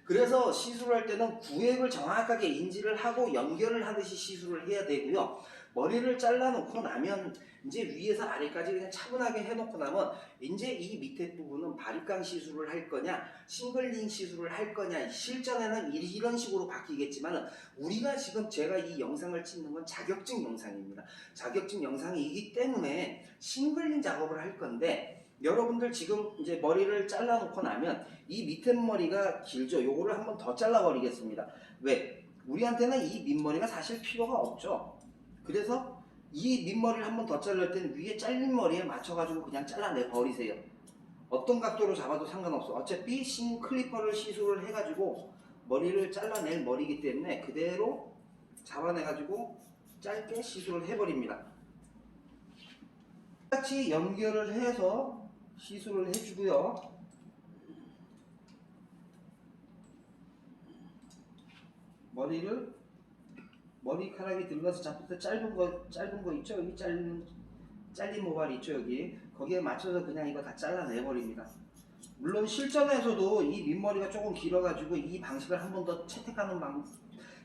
그래서 시술을 할 때는 구획을 정확하게 인지를 하고 연결을 하듯이 시술을 해야 되고요. 머리를 잘라놓고 나면 이제 위에서 아래까지 그냥 차분하게 해놓고 나면 이제 이 밑에 부분은 바리깡 시술을 할 거냐, 싱글링 시술을 할 거냐, 실전에는 이런 식으로 바뀌겠지만, 우리가 지금 제가 이 영상을 찍는 건 자격증 영상입니다. 자격증 영상이기 때문에 싱글링 작업을 할 건데, 여러분들 지금 이제 머리를 잘라놓고 나면 이 밑에 머리가 길죠. 요거를 한번 더 잘라버리겠습니다. 왜? 우리한테는 이 밑머리가 사실 필요가 없죠. 그래서 이 밑머리를 한번 더 자를 때는 위에 잘린 머리에 맞춰가지고 그냥 잘라내 버리세요. 어떤 각도로 잡아도 상관없어. 어차피 클리퍼를 시술을 해가지고 머리를 잘라낼 머리이기 때문에 그대로 잡아내가지고 짧게 시술을 해버립니다. 같이 연결을 해서 시술을 해주고요. 머리카락이 들어가서 잡을 때 짧은 거 있죠? 여기 잘린 모발이 있죠? 여기. 거기에 맞춰서 그냥 이거 다 잘라내버립니다. 물론 실전에서도 이 밑머리가 조금 길어가지고 이 방식을 한 번 더 채택하는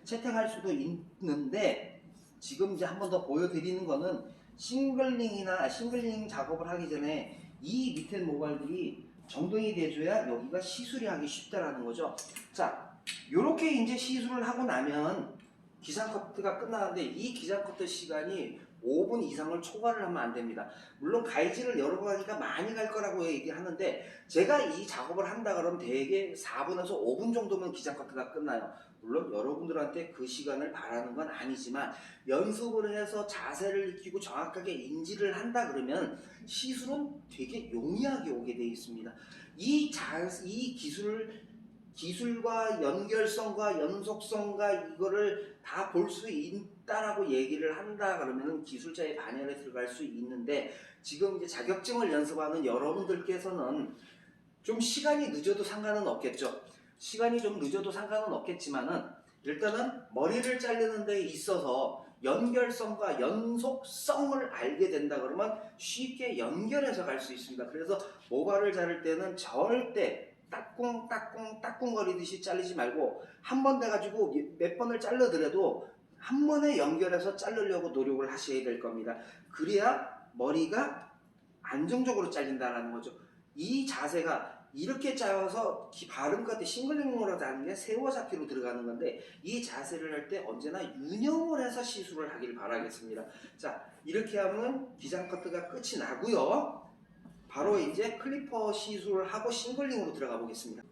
채택할 수도 있는데, 지금 이제 한 번 더 보여드리는 거는 싱글링 작업을 하기 전에 이 밑에 모발들이 정돈이 돼줘야 여기가 시술이 하기 쉽다라는 거죠. 자, 요렇게 이제 시술을 하고 나면 기장 커트가 끝나는데, 이 기장 커트 시간이 5분 이상을 초과를 하면 안 됩니다. 물론 가위질을 여러 번 하니까 많이 갈 거라고 얘기하는데, 제가 이 작업을 한다 그러면 대개 4분에서 5분 정도면 기장 커트가 끝나요. 물론 여러분들한테 그 시간을 바라는 건 아니지만, 연습을 해서 자세를 익히고 정확하게 인지를 한다 그러면 시술은 되게 용이하게 오게 되어 있습니다. 이 기술과 연결성과 연속성과 이거를 다 볼 수 있다라고 얘기를 한다 그러면 기술자의 반열에 들어갈 수 있는데, 지금 이제 자격증을 연습하는 여러분들께서는 좀 시간이 늦어도 상관은 없겠죠. 시간이 좀 늦어도 상관은 없겠지만은, 일단은 머리를 자르는 데 있어서 연결성과 연속성을 알게 된다 그러면 쉽게 연결해서 갈 수 있습니다. 그래서 모발을 자를 때는 절대 따꿍 거리듯이 자르지 말고, 한 번 돼가지고 몇 번을 잘라더라도 한 번에 연결해서 자르려고 노력을 하셔야 될 겁니다. 그래야 머리가 안정적으로 잘린다는 거죠. 이 자세가 이렇게 짜여서 바른 것 같아 싱글링으로 하는 게 세워잡기로 들어가는 건데, 이 자세를 할 때 언제나 유념을 해서 시술을 하길 바라겠습니다. 자, 이렇게 하면 기장 커트가 끝이 나고요. 바로 이제 클리퍼 시술을 하고 싱글링으로 들어가 보겠습니다.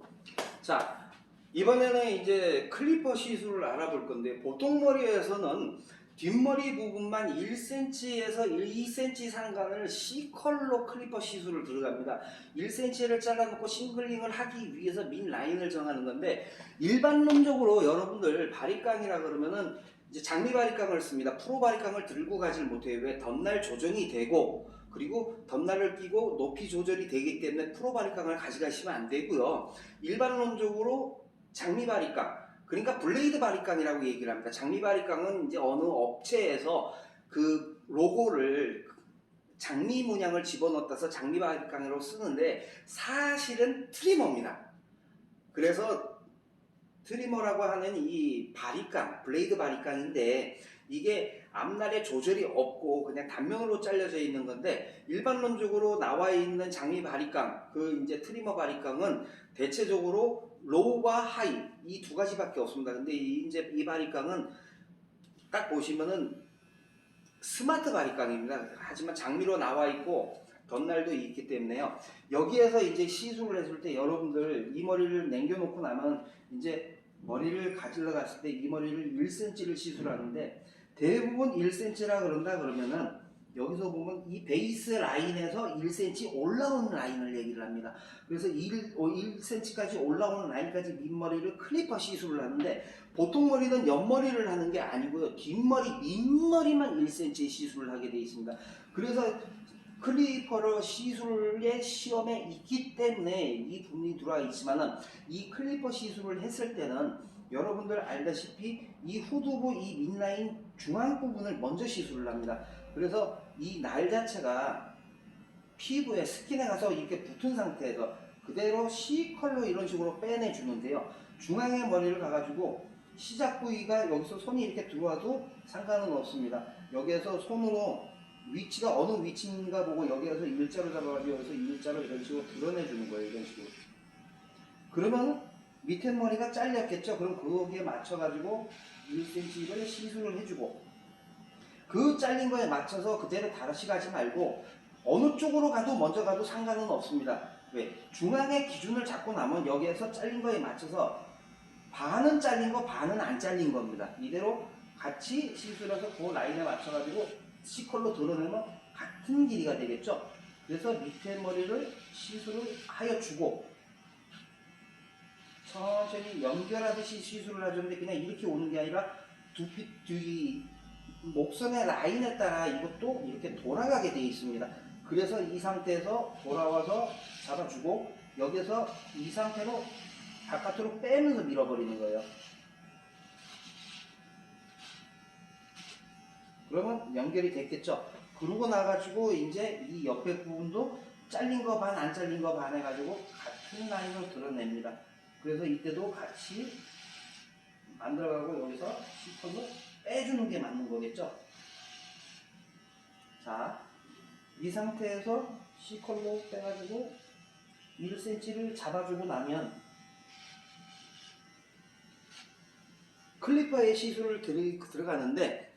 자, 이번에는 이제 클리퍼 시술을 알아볼 건데, 보통 머리에서는 뒷머리 부분만 1cm에서 2cm 상간을 C컬로 클리퍼 시술을 들어갑니다. 1cm를 잘라놓고 싱글링을 하기 위해서 민 라인을 정하는 건데, 일반론적으로 여러분들 바리깡이라 그러면은 이제 장미 바리깡을 씁니다. 프로 바리깡을 들고 가질 못해요. 왜? 덧날 조정이 되고, 그리고 덧날을 끼고 높이 조절이 되기 때문에 프로 바리깡을 가져가시면 안 되고요. 일반론적으로 장미 바리깡, 그러니까 블레이드 바리깡이라고 얘기를 합니다. 장미 바리깡은 이제 어느 업체에서 그 로고를 장미 문양을 집어넣어서 장미 바리깡으로 쓰는데, 사실은 트리머입니다. 그래서 트리머라고 하는 이 바리깡, 블레이드 바리깡인데, 이게 앞날에 조절이 없고 그냥 단면으로 잘려져 있는 건데, 일반론적으로 나와 있는 장미 바리깡, 그 이제 트리머 바리깡은 대체적으로 로우와 하이 이 두 가지밖에 없습니다. 근데 이제 이 바리깡은 딱 보시면은 스마트 바리깡입니다. 하지만 장미로 나와 있고 덧날도 있기 때문에요. 여기에서 이제 시술을 했을 때 여러분들 이 머리를 남겨놓고 나면 이제 머리를 가지러 갔을 때 이 머리를 1cm를 시술하는데, 대부분 1cm라 그런다 그러면은 여기서 보면 이 베이스 라인에서 1cm 올라오는 라인을 얘기를 합니다. 그래서 1cm까지 올라오는 라인까지 밑머리를 클리퍼 시술을 하는데, 보통 머리는 옆머리를 하는 게 아니고요. 뒷머리, 밑머리만 1cm 시술을 하게 되어 있습니다. 그래서 클리퍼로 시술의 시험에 있기 때문에 이 부분이 들어와 있지만은, 이 클리퍼 시술을 했을 때는 여러분들 알다시피 이 후두부 이 밑라인 중앙 부분을 먼저 시술을 합니다. 그래서 이 날 자체가 피부에 스킨에 가서 이렇게 붙은 상태에서 그대로 C컬로 이런 식으로 빼내주는데요. 중앙에 머리를 가가지고 시작 부위가 여기서 손이 이렇게 들어와도 상관은 없습니다. 여기에서 손으로 위치가 어느 위치인가 보고 여기에서 일자로 잡아가지고 여기서 일자로 이런 식으로 드러내주는 거예요. 이런 식으로. 그러면 밑에 머리가 잘렸겠죠. 그럼 거기에 맞춰가지고 1cm를 시술을 해주고, 그 잘린 거에 맞춰서 그대로 다시 가지 말고 어느 쪽으로 가도 먼저 가도 상관은 없습니다. 왜? 중앙의 기준을 잡고 나면 여기에서 잘린 거에 맞춰서 반은 잘린 거 반은 안 잘린 겁니다. 이대로 같이 시술해서 그 라인에 맞춰가지고 C컬로 드러내면 같은 길이가 되겠죠. 그래서 밑에 머리를 시술을 하여 주고 천천히 연결하듯이 시술을 해주는데, 그냥 이렇게 오는 게 아니라 두피 목선의 라인에 따라 이것도 이렇게 돌아가게 되어 있습니다. 그래서 이 상태에서 돌아와서 잡아주고, 여기서 이 상태로 바깥으로 빼면서 밀어버리는 거예요. 그러면 연결이 됐겠죠. 그러고 나가지고 이제 이 옆에 부분도 잘린 거 반 안 잘린 거 반 해가지고 같은 라인으로 드러냅니다. 그래서 이때도 같이 안 들어가고 여기서 C컬로 빼주는 게 맞는 거겠죠. 자, 이 상태에서 C컬로 빼가지고 1cm를 잡아주고 나면 클리퍼에 시술을 들어가는데,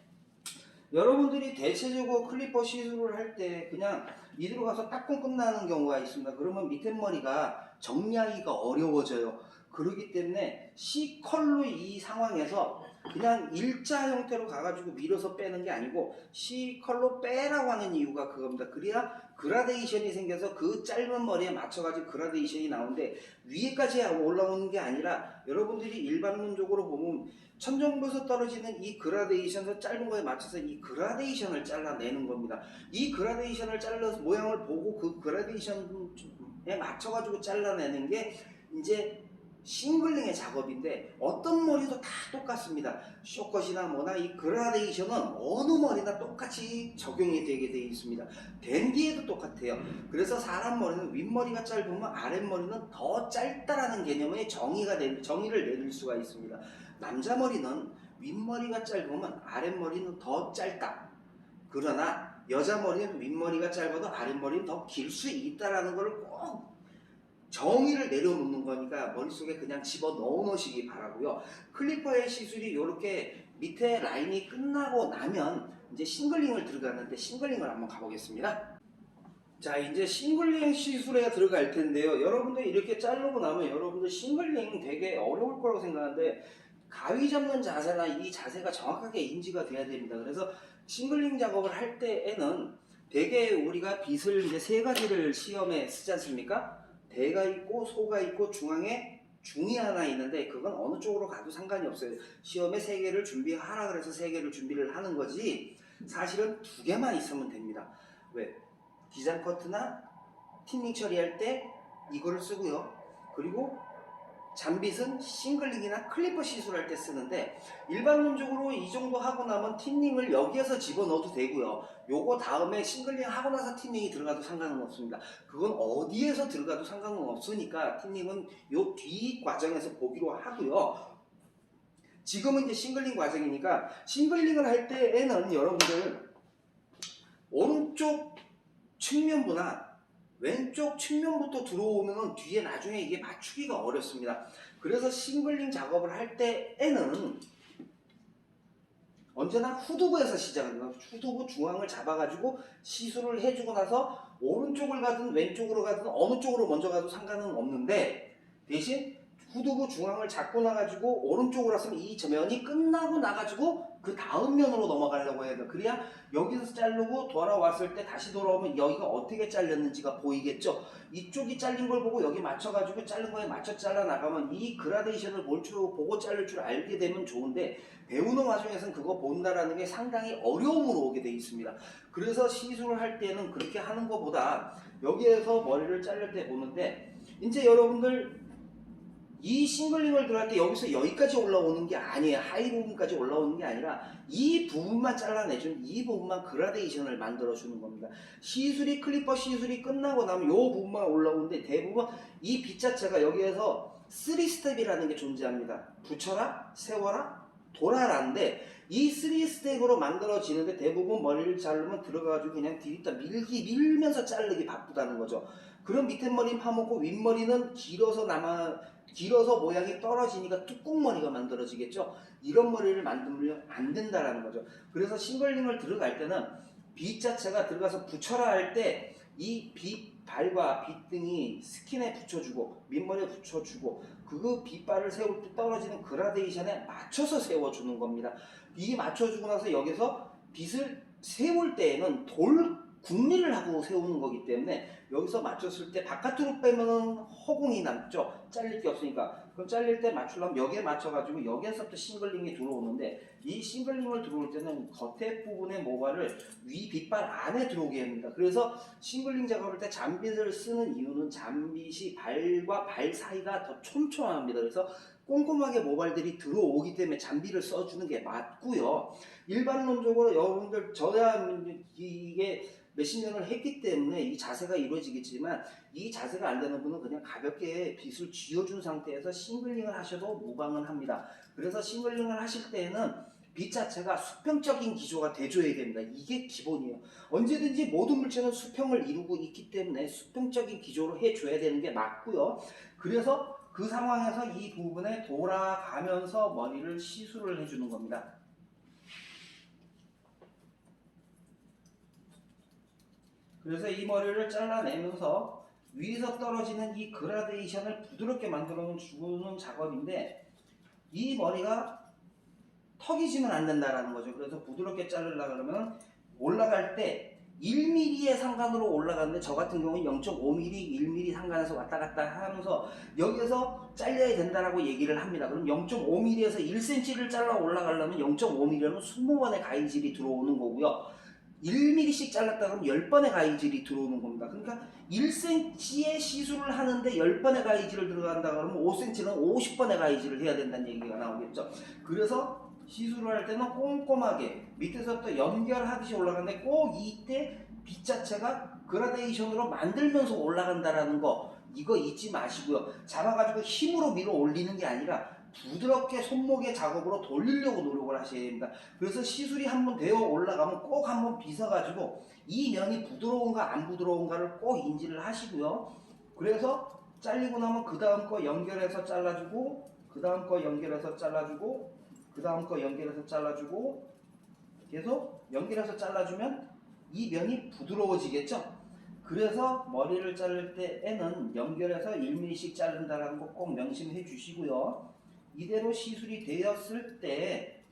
여러분들이 대체적으로 클리퍼 시술을 할 때 그냥 이대로 가서 닦고 끝나는 경우가 있습니다. 그러면 밑에 머리가 정리하기가 어려워져요. 그렇기 때문에 C컬로 이 상황에서 그냥 일자 형태로 가가지고 밀어서 빼는 게 아니고 C컬로 빼라고 하는 이유가 그겁니다. 그래야 그라데이션이 생겨서 그 짧은 머리에 맞춰가지고 그라데이션이 나오는데, 위에까지 올라오는 게 아니라 여러분들이 일반론적으로 보면 천정부에서 떨어지는 이 그라데이션에서 짧은 거에 맞춰서 이 그라데이션을 잘라내는 겁니다. 이 그라데이션을 잘라서 모양을 보고 그 그라데이션에 맞춰가지고 잘라내는 게 이제 싱글링의 작업인데, 어떤 머리도 다 똑같습니다. 쇼컷이나 뭐나 이 그라데이션은 어느 머리나 똑같이 적용이 되게 되어 있습니다. 댄디에도 똑같아요. 그래서 사람 머리는 윗머리가 짧으면 아랫머리는 더 짧다라는 개념의 정의를 내릴 수가 있습니다. 남자 머리는 윗머리가 짧으면 아랫머리는 더 짧다. 그러나 여자 머리는 윗머리가 짧아도 아랫머리는 더 길 수 있다라는 것을 꼭 정의를 내려놓는 거니까 머릿속에 그냥 집어 넣으시기 바라고요. 클리퍼의 시술이 이렇게 밑에 라인이 끝나고 나면 이제 싱글링을 들어가는데, 싱글링을 한번 가보겠습니다. 자, 이제 싱글링 시술에 들어갈 텐데요. 여러분들 이렇게 자르고 나면 여러분들 싱글링 되게 어려울 거라고 생각하는데, 가위 잡는 자세나 이 자세가 정확하게 인지가 돼야 됩니다. 그래서 싱글링 작업을 할 때에는 되게 우리가 빗을 이제 세 가지를 시험에 쓰지 않습니까? 대가 있고 소가 있고 중앙에 중이 하나 있는데, 그건 어느 쪽으로 가도 상관이 없어요. 시험에 3개를 준비하라 그래서 3개를 준비를 하는 거지, 사실은 2개만 있으면 됩니다. 왜? 기장 커트나 틴닝 처리할 때 이거를 쓰고요. 그리고 잔빗은 싱글링이나 클리퍼 시술할 때 쓰는데, 일반론적으로 이 정도 하고 나면 틴닝을 여기에서 집어넣어도 되고요. 요거 다음에 싱글링 하고 나서 틴닝이 들어가도 상관은 없습니다. 그건 어디에서 들어가도 상관은 없으니까 틴닝은 요 뒤 과정에서 보기로 하고요. 지금은 이제 싱글링 과정이니까, 싱글링을 할 때에는 여러분들 오른쪽 측면보다 왼쪽 측면부터 들어오면 뒤에 나중에 이게 맞추기가 어렵습니다. 그래서 싱글링 작업을 할 때에는 언제나 후두부에서 시작합니다. 후두부 중앙을 잡아가지고 시술을 해주고 나서 오른쪽을 가든 왼쪽으로 가든 어느 쪽으로 먼저 가도 상관은 없는데, 대신 후두부 중앙을 잡고 나가지고 오른쪽으로 왔으면 이 면이 끝나고 나가지고 그 다음 면으로 넘어가려고 해야 돼요. 그래야 여기서 자르고 돌아왔을 때 다시 돌아오면 여기가 어떻게 잘렸는지가 보이겠죠. 이쪽이 잘린 걸 보고 여기 맞춰가지고 자른 거에 맞춰 잘라 나가면 이 그라데이션을 보고 자를 줄 알게 되면 좋은데, 배우는 와중에서는 그거 본다라는 게 상당히 어려움으로 오게 돼 있습니다. 그래서 시술을 할 때는 그렇게 하는 것보다 여기에서 머리를 자를 때 보는데, 이제 여러분들 이 싱글링을 들어갈 때 여기서 여기까지 올라오는 게 아니에요. 하이 부분까지 올라오는 게 아니라 이 부분만 잘라내주는, 이 부분만 그라데이션을 만들어주는 겁니다. 시술이, 클리퍼 시술이 끝나고 나면 이 부분만 올라오는데, 대부분 이 빗 자체가 여기에서 3스텝이라는 게 존재합니다. 붙여라, 세워라, 돌아라인데, 이 3스텝으로 만들어지는데 대부분 머리를 자르면 들어가가지고 그냥 디립다 밀면서 자르기 바쁘다는 거죠. 그럼 밑에 머리는 파먹고 윗머리는 길어서 모양이 떨어지니까 뚜껑머리가 만들어지겠죠. 이런 머리를 만들면 안 된다라는 거죠. 그래서 싱글링을 들어갈 때는 빗 자체가 들어가서 붙여라 할 때 이 빗발과 빗등이 스킨에 붙여주고 밑머리에 붙여주고, 그 빗발을 세울 때 떨어지는 그라데이션에 맞춰서 세워주는 겁니다. 이 맞춰주고 나서 여기서 빗을 세울 때에는 국리를 하고 세우는 거기 때문에 여기서 맞췄을 때 바깥으로 빼면 허공이 남죠. 잘릴 게 없으니까. 그럼 잘릴 때 맞추려면 여기에 맞춰가지고 여기에서부터 싱글링이 들어오는데, 이 싱글링을 들어올 때는 겉에 부분의 모발을 위 빗발 안에 들어오게 합니다. 그래서 싱글링 작업할 때 잔빗을 쓰는 이유는 잔빗이 발과 발 사이가 더 촘촘합니다. 그래서 꼼꼼하게 모발들이 들어오기 때문에 잔빗을 써주는 게 맞고요. 일반론적으로 여러분들 저야 이게 몇십 년을 했기 때문에 이 자세가 이루어지겠지만, 이 자세가 안 되는 분은 그냥 가볍게 빗을 쥐어준 상태에서 싱글링을 하셔도 무방은 합니다. 그래서 싱글링을 하실 때에는 빗 자체가 수평적인 기조가 돼줘야 됩니다. 이게 기본이에요. 언제든지 모든 물체는 수평을 이루고 있기 때문에 수평적인 기조로 해줘야 되는 게 맞고요. 그래서 그 상황에서 이 부분에 돌아가면서 머리를 시술을 해주는 겁니다. 그래서 이 머리를 잘라내면서 위에서 떨어지는 이 그라데이션을 부드럽게 만들어 주는 작업인데, 이 머리가 턱이 지면 안 된다라는 거죠. 그래서 부드럽게 자르려고 그러면 올라갈 때 1mm의 상간으로 올라가는데, 저 같은 경우는 0.5mm, 1mm 상간에서 왔다 갔다 하면서 여기에서 잘려야 된다라고 얘기를 합니다. 그럼 0.5mm에서 1cm를 잘라 올라가려면 0.5mm는 20번의 가위질이 들어오는 거고요. 1mm씩 잘랐다 그러면 10번의 가위질이 들어오는 겁니다. 그러니까 1cm의 시술을 하는데 10번의 가위질을 들어간다 그러면 5cm는 50번의 가위질을 해야 된다는 얘기가 나오겠죠. 그래서 시술을 할 때는 꼼꼼하게 밑에서부터 연결하듯이 올라가는데, 꼭 이때 빗 자체가 그라데이션으로 만들면서 올라간다라는 거, 이거 잊지 마시고요. 잡아가지고 힘으로 밀어 올리는 게 아니라 부드럽게 손목의 작업으로 돌리려고 노력을 하셔야 됩니다. 그래서 시술이 한번 되어 올라가면 꼭 한번 빗어가지고 이 면이 부드러운가 안 부드러운가를 꼭 인지를 하시고요. 그래서 잘리고 나면 그 다음 거 연결해서 잘라주고, 그 다음 거 연결해서 잘라주고, 그 다음 거 연결해서 잘라주고, 계속 연결해서 잘라주면 이 면이 부드러워지겠죠. 그래서 머리를 자를 때에는 연결해서 1mm씩 자른다는 거 꼭 명심해 주시고요. 이대로 시술이 되었을 때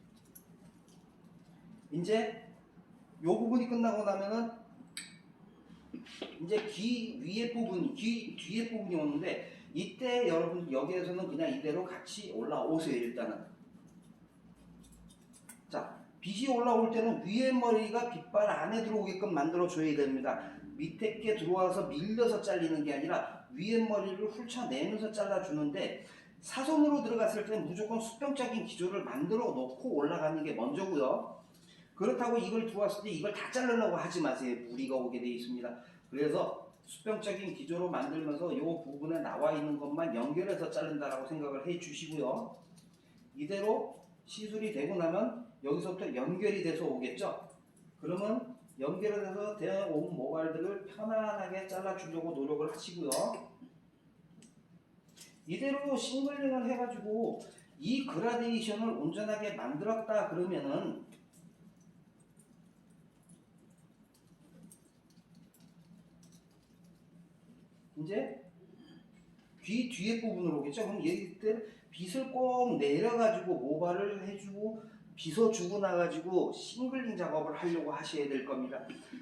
이제 요 부분이 끝나고 나면은 이제 귀 위에 부분, 귀 뒤에 부분이 오는데, 이때 여러분 여기에서는 그냥 이대로 같이 올라오세요. 일단은 자, 빗이 올라올 때는 위에 머리가 빗발 안에 들어오게끔 만들어 줘야 됩니다. 밑에 게 들어와서 밀려서 잘리는 게 아니라 위에 머리를 훑어내면서 잘라주는데, 사선으로 들어갔을 때는 무조건 수평적인 기조를 만들어 놓고 올라가는 게 먼저고요. 그렇다고 이걸 들어왔을 때 이걸 다 자르려고 하지 마세요. 무리가 오게 되어 있습니다. 그래서 수평적인 기조로 만들면서 이 부분에 나와 있는 것만 연결해서 자른다라고 생각을 해 주시고요. 이대로 시술이 되고 나면 여기서부터 연결이 돼서 오겠죠. 그러면 연결해서 되어온 모발들을 편안하게 잘라주려고 노력을 하시고요. 이대로 싱글링을 해가지고 이 그라데이션을 온전하게 만들었다 그러면은 이제 귀 뒤에 부분으로 오겠죠. 그럼 얘들 빗을 꼭 내려가지고 모발을 해주고 빗어주고 나가지고 싱글링 작업을 하려고 하셔야 될 겁니다.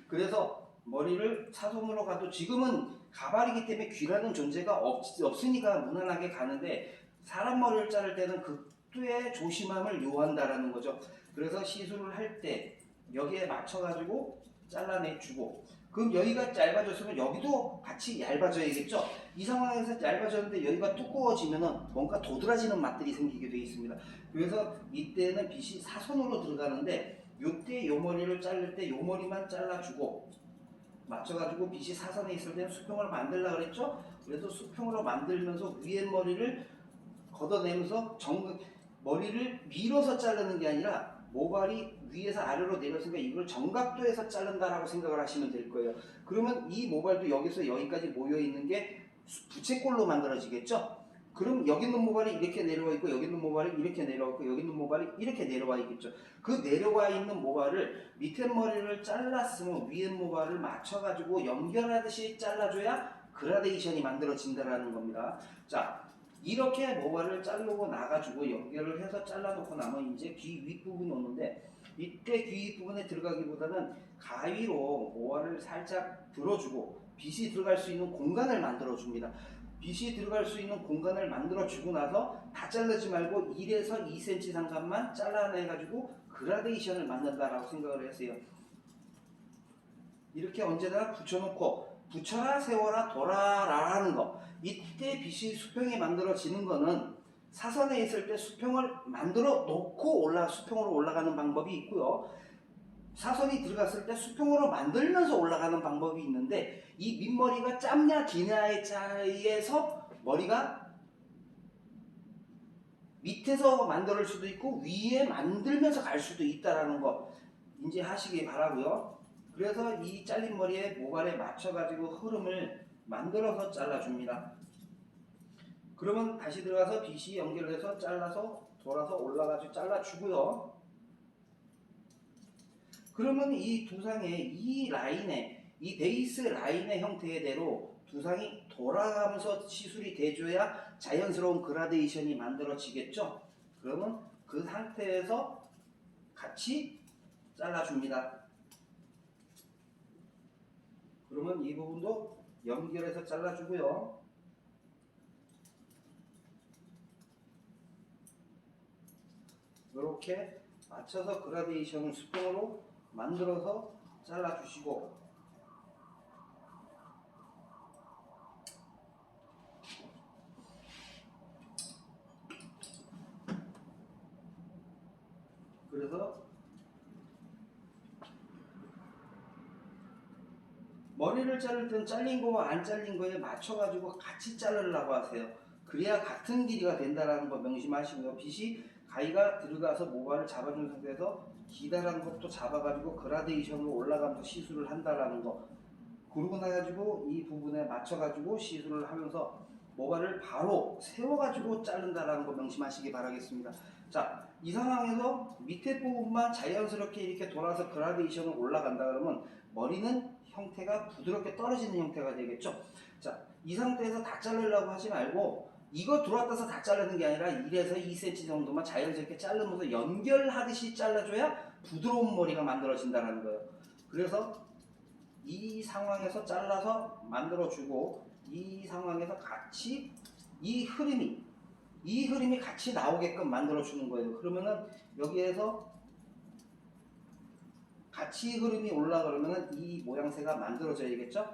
그래서 머리를 사선으로 가도, 지금은 가발이기 때문에 귀라는 존재가 없으니까 무난하게 가는데, 사람 머리를 자를 때는 극도의 조심함을 요한다라는 거죠. 그래서 시술을 할 때 여기에 맞춰가지고 잘라내주고, 그럼 여기가 얇아졌으면 여기도 같이 얇아져야겠죠. 이 상황에서 얇아졌는데 여기가 두꺼워지면은 뭔가 도드라지는 맛들이 생기게 되어 있습니다. 그래서 이때는 빗이 사선으로 들어가는데, 요때 요 머리를 자를 때 요 머리만 잘라주고 맞춰가지고, 빗이 사선에 있을 때는 수평을 만들려고 그랬죠. 그래서 수평으로 만들면서 위에 머리를 걷어내면서 머리를 밀어서 자르는 게 아니라 모발이 위에서 아래로 내렸으니까 이걸 정각도에서 자른다라고 생각을 하시면 될 거예요. 그러면 이 모발도 여기서 여기까지 모여 있는 게 부채꼴로 만들어지겠죠. 그럼 여기 있는 모발이 이렇게 내려와 있고, 여기 있는 모발이 이렇게 내려와 있고, 여기 있는 모발이 이렇게 내려와 있겠죠. 그 내려와 있는 모발을 밑에 머리를 잘랐으면 위에 모발을 맞춰가지고 연결하듯이 잘라줘야 그라데이션이 만들어진다라는 겁니다. 자, 이렇게 모발을 자르고 나가지고 연결을 해서 잘라놓고 나면 이제 귀 윗부분이 오는데, 이때 귀 윗부분에 들어가기보다는 가위로 모발을 살짝 들어주고 빗이 들어갈 수 있는 공간을 만들어줍니다. 빗이 들어갈 수 있는 공간을 만들어주고 나서 다 자르지 말고 1에서 2cm 상간만 잘라내가지고 그라데이션을 만든다라고 생각을 했어요. 이렇게 언제나 붙여놓고 붙여라 세워라 둬라라는 거, 이때 빗이 수평이 만들어지는 거는 사선에 있을 때 수평을 만들어 놓고 수평으로 올라가는 방법이 있고요. 사선이 들어갔을 때 수평으로 만들면서 올라가는 방법이 있는데, 이 밑머리가 짧냐 기냐에 차이에서 머리가 밑에서 만들 수도 있고 위에 만들면서 갈 수도 있다라는 거 인지하시기 바라고요. 그래서 이 잘린 머리에 모발에 맞춰 가지고 흐름을 만들어서 잘라줍니다. 그러면 다시 들어가서 빗이 연결해서 잘라서 돌아서 올라가지고 잘라주고요. 그러면 이 두상의 이 라인에 이 베이스 라인의 형태대로 두상이 돌아가면서 시술이 돼줘야 자연스러운 그라데이션이 만들어지겠죠. 그러면 그 상태에서 같이 잘라줍니다. 그러면 이 부분도 연결해서 잘라주고요. 이렇게 맞춰서 그라데이션을 수평으로 만들어서 잘라주시고, 그래서 머리를 자를 때는 잘린 거와 안 잘린 거에 맞춰가지고 같이 자르려고 하세요. 그래야 같은 길이가 된다는 거 명심하시고요. 빗이 가위가 들어가서 모발을 잡아준 상태에서 기다란 것도 잡아가지고 그라데이션으로 올라가면서 시술을 한다라는 거. 그러고 나가지고 이 부분에 맞춰가지고 시술을 하면서 모발을 바로 세워가지고 자른다라는 거 명심하시기 바라겠습니다. 자, 이 상황에서 밑에 부분만 자연스럽게 이렇게 돌아서 그라데이션으로 올라간다 그러면 머리는 형태가 부드럽게 떨어지는 형태가 되겠죠. 자, 이 상태에서 다 자르려고 하지 말고 이거 들어왔다서 다 자르는 게 아니라 1에서 2cm 정도만 자연스럽게 자르면서 연결하듯이 잘라줘야 부드러운 머리가 만들어진다는 거예요. 그래서 이 상황에서 잘라서 만들어주고 이 상황에서 같이 이 흐름이 같이 나오게끔 만들어주는 거예요. 그러면은 여기에서 같이 흐름이 올라가려면 이 모양새가 만들어져야겠죠?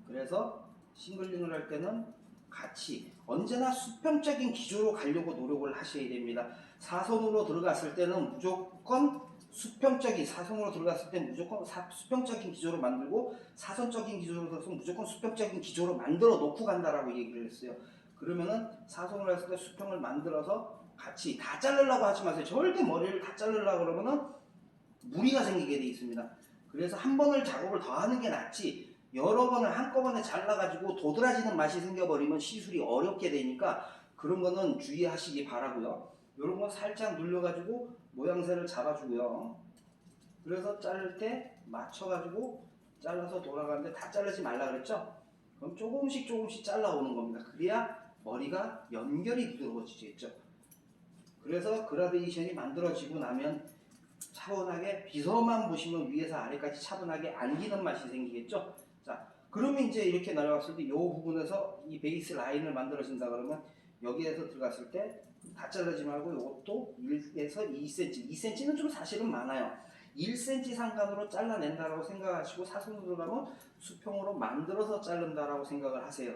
그래서 싱글링을 할 때는 같이 언제나 수평적인 기조로 가려고 노력을 하셔야 됩니다. 사선으로 들어갔을 때는 무조건 사선으로 들어갔을 때 무조건 수평적인 기조로 만들고 사선적인 기조로 들어서 무조건 수평적인 기조로 만들어 놓고 간다라고 얘기를 했어요. 그러면은 사선으로 했을 때 수평을 만들어서 같이 다 자르려고 하지 마세요. 절대 머리를 다 자르려고 그러면은 무리가 생기게 돼 있습니다. 그래서 한 번을 작업을 더 하는 게 낫지 여러 번을 한꺼번에 잘라가지고 도드라지는 맛이 생겨버리면 시술이 어렵게 되니까 그런 거는 주의하시기 바라고요. 이런 거 살짝 눌려가지고 모양새를 잡아주고요. 그래서 자를 때 맞춰가지고 잘라서 돌아가는데 다 자르지 말라 그랬죠? 그럼 조금씩 잘라오는 겁니다. 그래야 머리가 연결이 부드러워지겠죠. 그래서 그라데이션이 만들어지고 나면 차분하게 비서만 보시면 위에서 아래까지 차분하게 안기는 맛이 생기겠죠. 자, 그러면 이제 이렇게 내려갔을 때 이 부분에서 이 베이스 라인을 만들어진다 그러면 여기에서 들어갔을 때 다 자르지 말고 이것도 1에서 2cm, 2cm는 좀 사실은 많아요. 1cm 상간으로 잘라낸다라고 생각하시고 사선으로 가면 수평으로 만들어서 자른다라고 생각을 하세요.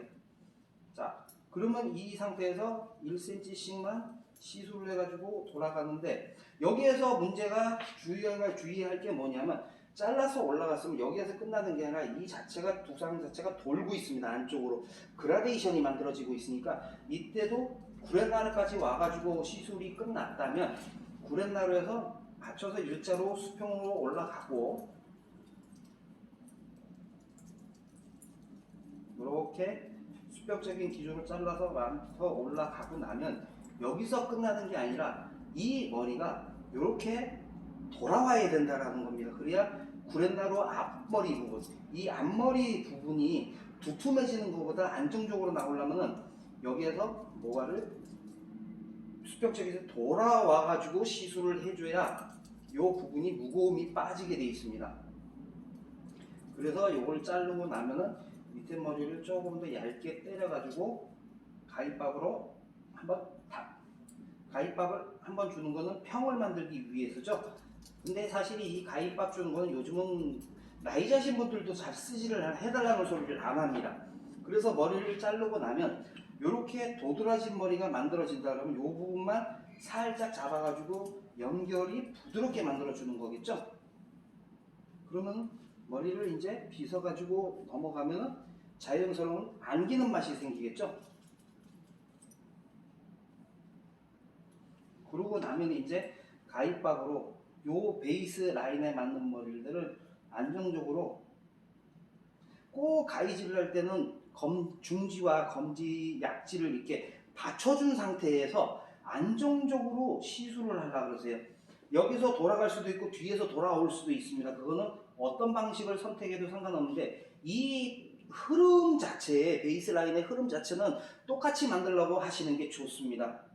자, 그러면 이 상태에서 1cm씩만 시술을 해가지고 돌아가는데 여기에서 문제가 주의할 게 뭐냐면 잘라서 올라갔으면 여기에서 끝나는 게 아니라 이 자체가 두상 자체가 돌고 있습니다. 안쪽으로 그라데이션이 만들어지고 있으니까 이때도 구렛나루까지 와가지고 시술이 끝났다면 구렛나루에서 맞춰서 일자로 수평으로 올라가고 이렇게 수평적인 기준으로 잘라서 더 올라가고 나면 여기서 끝나는 게 아니라 이 머리가 이렇게 돌아와야 된다라는 겁니다. 그래야 구렛나루 앞머리 부분, 이 앞머리 부분이 두툼해지는 것보다 안정적으로 나오려면 여기에서 모발을 수평적에서 돌아와가지고 시술을 해줘야 이 부분이 무거움이 빠지게 되어 있습니다. 그래서 이걸 자르고 나면은 밑에 머리를 조금 더 얇게 때려가지고 가위밥을 한번 주는 거는 평을 만들기 위해서죠. 근데 사실 이 가위밥 주는 거는 요즘은 나이 자신 분들도 잘 쓰지를 해달라는 소리를 안 합니다. 그래서 머리를 자르고 나면 이렇게 도드라진 머리가 만들어진다 그러면 이 부분만 살짝 잡아가지고 연결이 부드럽게 만들어주는 거겠죠. 그러면 머리를 이제 빗어가지고 넘어가면 자연스러운 안기는 맛이 생기겠죠. 그러고 나면 이제 가위박으로 요 베이스 라인에 맞는 머리들을 안정적으로 꼭 가위질을 할 때는 중지와 검지 약지를 이렇게 받쳐준 상태에서 안정적으로 시술을 하려고 그러세요. 여기서 돌아갈 수도 있고 뒤에서 돌아올 수도 있습니다. 그거는 어떤 방식을 선택해도 상관없는데 이 흐름 자체에 베이스 라인의 흐름 자체는 똑같이 만들려고 하시는 게 좋습니다.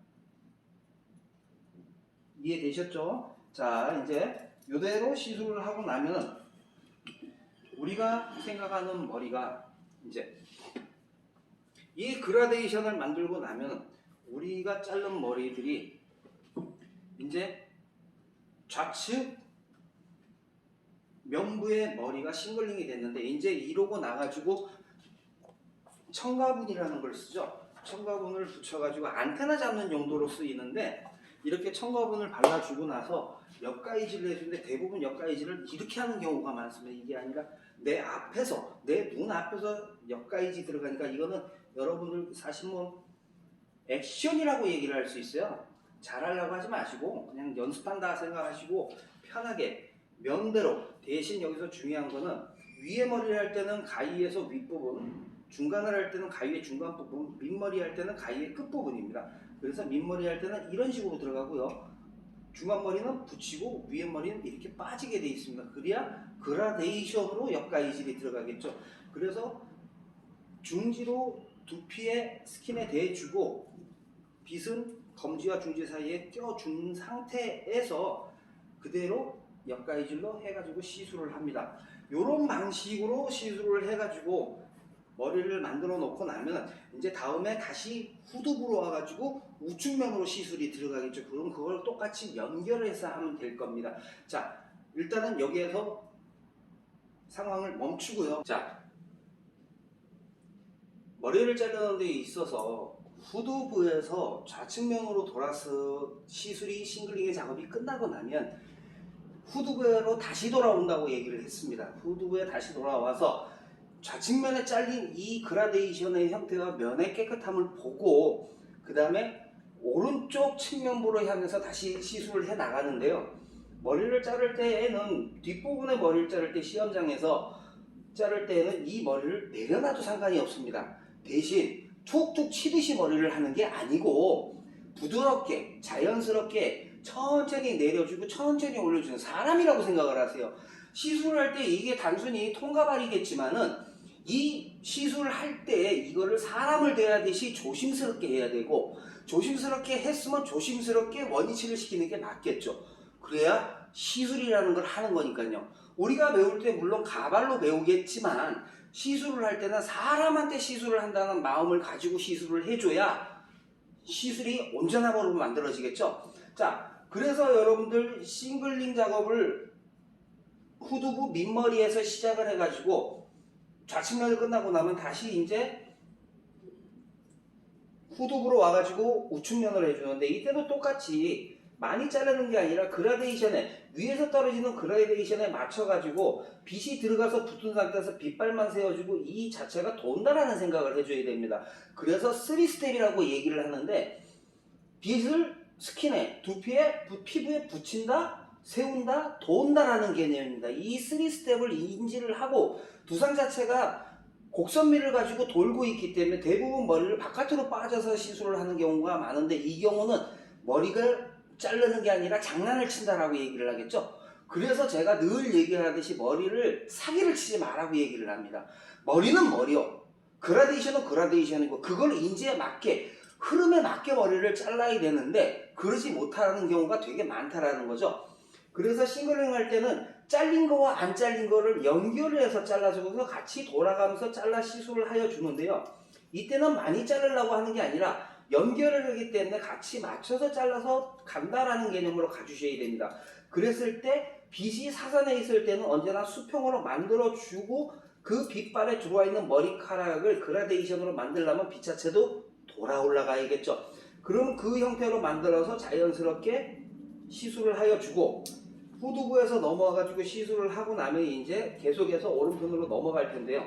이해되셨죠? 자, 이제 이대로 시술을 하고 나면 우리가 생각하는 머리가 이제 이 그라데이션을 만들고 나면 우리가 자른 머리들이 이제 좌측 면부의 머리가 싱글링이 됐는데 이제 이러고 나가지고 첨가분이라는 걸 쓰죠. 첨가분을 붙여가지고 안테나 잡는 용도로 쓰이는데 이렇게 첨가분을 발라주고 나서 옆가위질을 해주는데 대부분 옆가위질을 이렇게 하는 경우가 많습니다. 이게 아니라 내 앞에서 내 눈 앞에서 옆가위질 들어가니까 이거는 여러분들 사실 뭐 액션이라고 얘기를 할 수 있어요. 잘하려고 하지 마시고 그냥 연습한다 생각하시고 편하게 면대로. 대신 여기서 중요한 거는 위에 머리를 할 때는 가위에서 윗부분, 중간을 할 때는 가위의 중간 부분, 밑머리 할 때는 가위의 끝부분입니다. 그래서 밑머리 할 때는 이런 식으로 들어가고요. 중간 머리는 붙이고 위에 머리는 이렇게 빠지게 되어 있습니다. 그래야 그라데이션으로 옆가위질이 들어가겠죠. 그래서 중지로 두피의 스킨에 대주고 빗은 검지와 중지 사이에 껴준 상태에서 그대로 옆가위질로 해가지고 시술을 합니다. 이런 방식으로 시술을 해가지고 머리를 만들어 놓고 나면 이제 다음에 다시 후두부로 와가지고 우측면으로 시술이 들어가겠죠. 그럼 그걸 똑같이 연결해서 하면 될 겁니다. 자, 일단은 여기에서 상황을 멈추고요. 자, 머리를 자르는 데 있어서 후두부에서 좌측면으로 돌아서 시술이 싱글링의 작업이 끝나고 나면 후두부로 다시 돌아온다고 얘기를 했습니다. 후두부에 다시 돌아와서 좌측면에 잘린 이 그라데이션의 형태와 면의 깨끗함을 보고 그 다음에 오른쪽 측면부로 향해서 다시 시술을 해 나가는데요. 머리를 자를 때에는 뒷부분의 머리를 자를 때 시험장에서 자를 때에는 이 머리를 내려놔도 상관이 없습니다. 대신 툭툭 치듯이 머리를 하는 게 아니고 부드럽게 자연스럽게 천천히 내려주고 천천히 올려주는 사람이라고 생각을 하세요. 시술을 할 때 이게 단순히 통가발이겠지만은 이 시술을 할 때 이거를 사람을 대하듯이 조심스럽게 해야 되고 조심스럽게 했으면 조심스럽게 원위치를 시키는 게 맞겠죠. 그래야 시술이라는 걸 하는 거니까요. 우리가 배울 때 물론 가발로 배우겠지만 시술을 할 때는 사람한테 시술을 한다는 마음을 가지고 시술을 해줘야 시술이 온전함으로 만들어지겠죠. 자, 그래서 여러분들 싱글링 작업을 후두부 밑머리에서 시작을 해가지고 좌측면을 끝나고 나면 다시 이제 후두부로 와가지고 우측면을 해주는데 이때도 똑같이 많이 자르는 게 아니라 그라데이션에 위에서 떨어지는 그라데이션에 맞춰가지고 빗이 들어가서 붙은 상태에서 빗발만 세워주고 이 자체가 돈다라는 생각을 해줘야 됩니다. 그래서 3스텝이라고 얘기를 하는데 빗을 스킨에 두피에 피부에 붙인다, 세운다, 돈다라는 개념입니다. 이 3스텝을 인지를 하고 두상 자체가 곡선미를 가지고 돌고 있기 때문에 대부분 머리를 바깥으로 빠져서 시술을 하는 경우가 많은데 이 경우는 머리가 자르는 게 아니라 장난을 친다라고 얘기를 하겠죠. 그래서 제가 늘 얘기하듯이 머리를 사기를 치지 마라고 얘기를 합니다. 머리는 머리요. 그라데이션은 그라데이션이고 그걸 인지에 맞게 흐름에 맞게 머리를 잘라야 되는데 그러지 못하는 경우가 되게 많다라는 거죠. 그래서 싱글링 할 때는 잘린 거와 안 잘린 거를 연결을 해서 잘라주고서 같이 돌아가면서 잘라 시술을 하여 주는데요. 이때는 많이 자르려고 하는 게 아니라 연결을 하기 때문에 같이 맞춰서 잘라서 간다라는 개념으로 가주셔야 됩니다. 그랬을 때 빗이 사선에 있을 때는 언제나 수평으로 만들어주고 그 빗발에 들어와 있는 머리카락을 그라데이션으로 만들려면 빗 자체도 돌아 올라가야겠죠. 그럼 그 형태로 만들어서 자연스럽게 시술을 하여 주고 후두부에서 넘어와가지고 시술을 하고 나면 이제 계속해서 오른편으로 넘어갈 텐데요.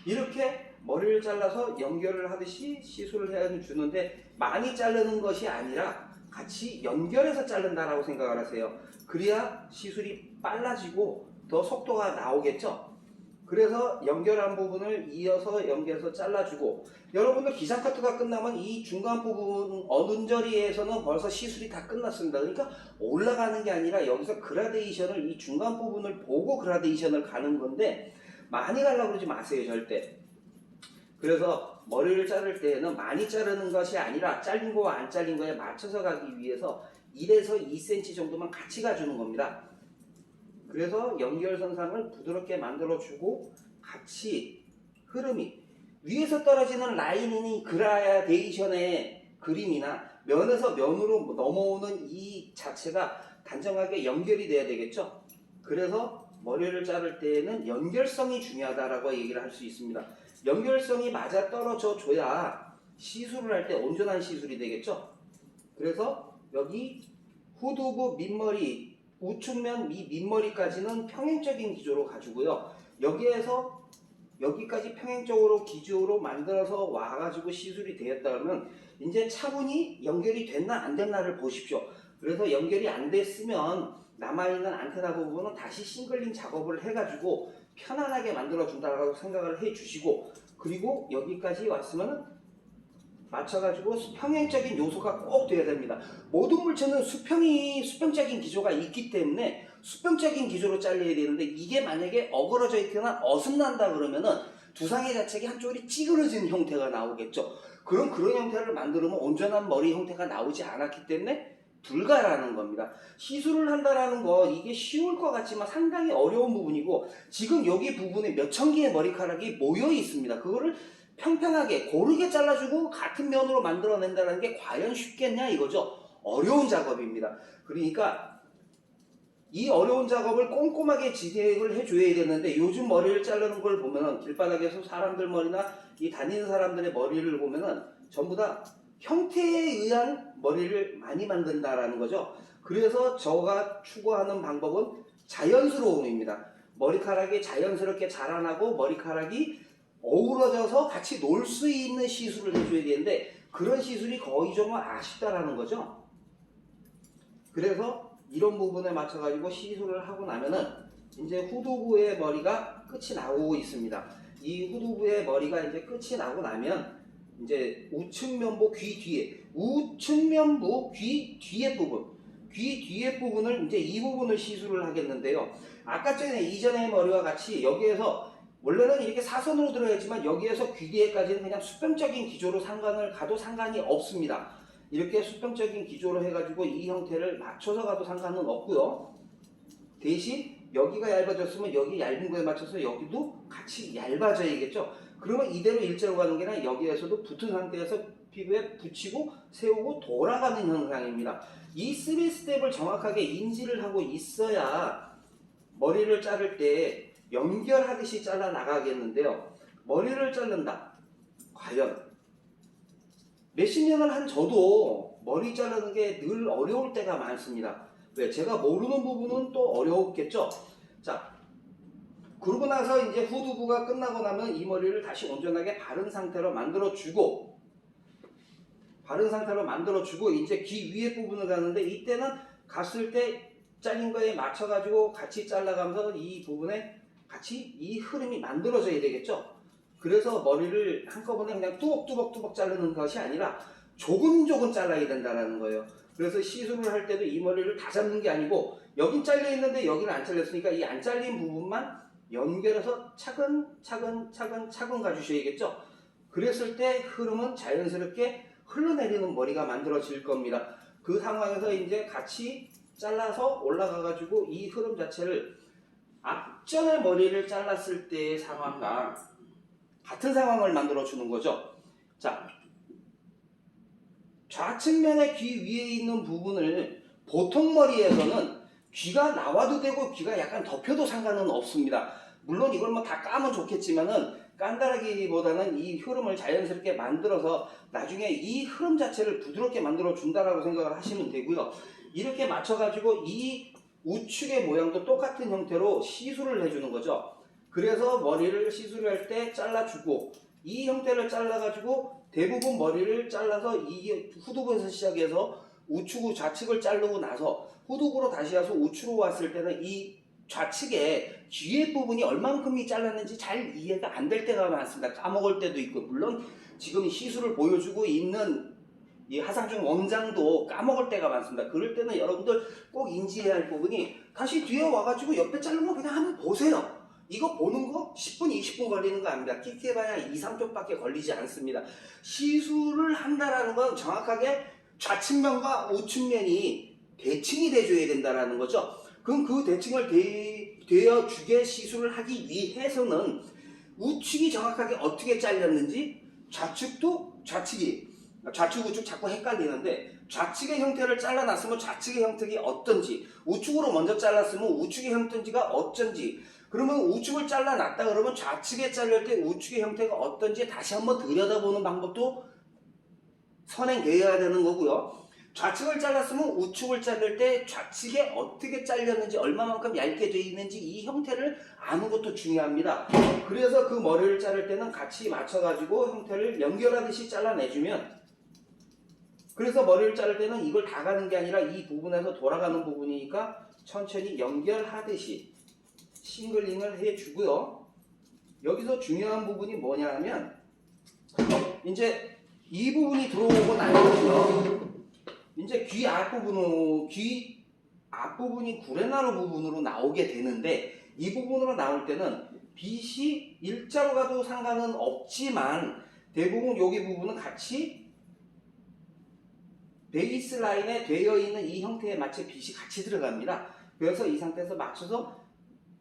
이렇게 머리를 잘라서 연결을 하듯이 시술을 해 주는데 많이 자르는 것이 아니라 같이 연결해서 자른다라고 생각을 하세요. 그래야 시술이 빨라지고 더 속도가 나오겠죠. 그래서 연결한 부분을 이어서 연결해서 잘라주고, 여러분들 기장 커트가 끝나면 이 중간 부분 어눈저리에서는 벌써 시술이 다 끝났습니다. 그러니까 올라가는 게 아니라 여기서 그라데이션을, 이 중간 부분을 보고 그라데이션을 가는 건데 많이 가려고 그러지 마세요, 절대. 그래서 머리를 자를 때에는 많이 자르는 것이 아니라 잘린 거와 안 잘린 거에 맞춰서 가기 위해서 1에서 2cm 정도만 같이 가주는 겁니다. 그래서 연결선상을 부드럽게 만들어주고 같이 흐름이 위에서 떨어지는 라인이 그라데이션의 그림이나 면에서 면으로 넘어오는 이 자체가 단정하게 연결이 돼야 되겠죠. 그래서 머리를 자를 때에는 연결성이 중요하다라고 얘기를 할 수 있습니다. 연결성이 맞아 떨어져 줘야 시술을 할 때 온전한 시술이 되겠죠. 그래서 여기 후두부 밑머리 우측면 밑머리까지는 평행적인 기조로 가지고요. 여기에서 여기까지 평행적으로 기조로 만들어서 와가지고 시술이 되었다면 이제 차분히 연결이 됐나 안 됐나를 보십시오. 그래서 연결이 안 됐으면 남아있는 안테나 부분은 다시 싱글링 작업을 해가지고 편안하게 만들어 준다고 생각을 해 주시고, 그리고 여기까지 왔으면 맞춰가지고 평행적인 요소가 꼭 돼야 됩니다. 모든 물체는 수평적인 기조가 있기 때문에 수평적인 기조로 잘려야 되는데, 이게 만약에 어그러져 있거나 어긋난다 그러면은 두상의 자책이 한쪽이 찌그러진 형태가 나오겠죠. 그런 형태를 만들면 온전한 머리 형태가 나오지 않았기 때문에 불가라는 겁니다. 시술을 한다라는 거 이게 쉬울 것 같지만 상당히 어려운 부분이고, 지금 여기 부분에 몇천 개의 머리카락이 모여 있습니다. 그거를 평평하게 고르게 잘라주고 같은 면으로 만들어낸다는 게 과연 쉽겠냐 이거죠. 어려운 작업입니다. 그러니까 이 어려운 작업을 꼼꼼하게 진행을 해줘야 되는데, 요즘 머리를 자르는 걸 보면은 길바닥에서 사람들 머리나 이 다니는 사람들의 머리를 보면은 전부 다 형태에 의한 머리를 많이 만든다라는 거죠. 그래서 저가 추구하는 방법은 자연스러움입니다. 머리카락이 자연스럽게 자라나고 머리카락이 어우러져서 같이 놀 수 있는 시술을 해줘야 되는데, 그런 시술이 거의 좀 아쉽다라는 거죠. 그래서 이런 부분에 맞춰가지고 시술을 하고 나면은 이제 후두부의 머리가 끝이 나오고 있습니다. 이 후두부의 머리가 이제 끝이 나고 나면 이제 우측면부 귀 뒤에, 우측면부 귀 뒤에 부분, 귀 뒤에 부분을 이제 이 부분을 시술을 하겠는데요. 아까 전에 이전의 머리와 같이 여기에서 원래는 이렇게 사선으로 들어야지만 여기에서 귀 뒤에까지는 그냥 수평적인 기조로 상관을 가도 상관이 없습니다. 이렇게 수평적인 기조로 해가지고 이 형태를 맞춰서 가도 상관은 없고요. 대신 여기가 얇아졌으면 여기 얇은 거에 맞춰서 여기도 같이 얇아져야겠죠. 그러면 이대로 일자로 가는 게 아니라 여기에서도 붙은 상태에서 피부에 붙이고 세우고 돌아가는 현상입니다. 이 3스텝을 정확하게 인지를 하고 있어야 머리를 자를 때 연결하듯이 잘라 나가겠는데요. 머리를 자른다. 과연 몇십 년을 한 저도 머리 자르는 게 늘 어려울 때가 많습니다. 왜? 제가 모르는 부분은 또 어려웠겠죠. 자, 그러고 나서 이제 후두부가 끝나고 나면 이 머리를 다시 온전하게 바른 상태로 만들어주고, 이제 귀 위에 부분을 가는데, 이때는 갔을 때 잘린 거에 맞춰가지고 같이 잘라가면서 이 부분에 같이 이 흐름이 만들어져야 되겠죠. 그래서 머리를 한꺼번에 그냥 뚜벅뚜벅 자르는 것이 아니라 조금 잘라야 된다는 거예요. 그래서 시술을 할 때도 이 머리를 다 잡는 게 아니고, 여긴 잘려 있는데 여기는 안 잘렸으니까 이 안 잘린 부분만 연결해서 차근 가주셔야겠죠. 그랬을 때 흐름은 자연스럽게 흘러내리는 머리가 만들어질 겁니다. 그 상황에서 이제 같이 잘라서 올라가가지고 이 흐름 자체를 앞전에 머리를 잘랐을 때의 상황과 같은 상황을 만들어 주는 거죠. 자, 좌측면의 귀 위에 있는 부분을 보통 머리에서는 귀가 나와도 되고 귀가 약간 덮여도 상관은 없습니다. 물론 이걸 뭐 다 까면 좋겠지만은 깐다라기보다는 이 흐름을 자연스럽게 만들어서 나중에 이 흐름 자체를 부드럽게 만들어 준다라고 생각을 하시면 되고요. 이렇게 맞춰가지고 이 우측의 모양도 똑같은 형태로 시술을 해주는 거죠. 그래서 머리를 시술할 때 잘라주고, 이 형태를 잘라가지고 대부분 머리를 잘라서 이 후두부에서 시작해서 우측 좌측을 자르고 나서 후둑으로 다시 와서 우측으로 왔을 때는 이 좌측에 뒤에 부분이 얼만큼이 잘랐는지 잘 이해가 안 될 때가 많습니다. 까먹을 때도 있고, 물론 지금 시술을 보여주고 있는 이 하상준 원장도 까먹을 때가 많습니다. 그럴 때는 여러분들 꼭 인지해야 할 부분이, 다시 뒤에 와가지고 옆에 자른 거 그냥 한번 보세요. 이거 보는 거 10분, 20분 걸리는 거 아닙니다. 끽해봐야 2, 3초밖에 걸리지 않습니다. 시술을 한다라는 건 정확하게 좌측면과 우측면이 대칭이 돼줘야 된다라는 거죠. 그럼 그 대칭을 되어주게 시술을 하기 위해서는 우측이 정확하게 어떻게 잘렸는지, 좌측도 좌측 우측 자꾸 헷갈리는데, 좌측의 형태를 잘라놨으면 좌측의 형태가 어떤지, 우측으로 먼저 잘랐으면 우측의 형태가 어쩐지, 그러면 우측을 잘라놨다 그러면 좌측에 잘릴 때 우측의 형태가 어떤지 다시 한번 들여다보는 방법도 선행되어야 되는 거고요. 좌측을 잘랐으면 우측을 자를 때 좌측에 어떻게 잘렸는지, 얼마만큼 얇게 되어 있는지 이 형태를 아는 것도 중요합니다. 그래서 그 머리를 자를 때는 같이 맞춰가지고 형태를 연결하듯이 잘라내주면, 그래서 머리를 자를 때는 이걸 다 가는 게 아니라 이 부분에서 돌아가는 부분이니까 천천히 연결하듯이 싱글링을 해주고요. 여기서 중요한 부분이 뭐냐 하면, 이제 이 부분이 들어오고 나면요, 이제 귀 앞부분이 구레나루 부분으로 나오게 되는데, 이 부분으로 나올 때는 빗이 일자로 가도 상관은 없지만 대부분 여기 부분은 같이 베이스 라인에 되어 있는 이 형태에 맞춰 빗이 같이 들어갑니다. 그래서 이 상태에서 맞춰서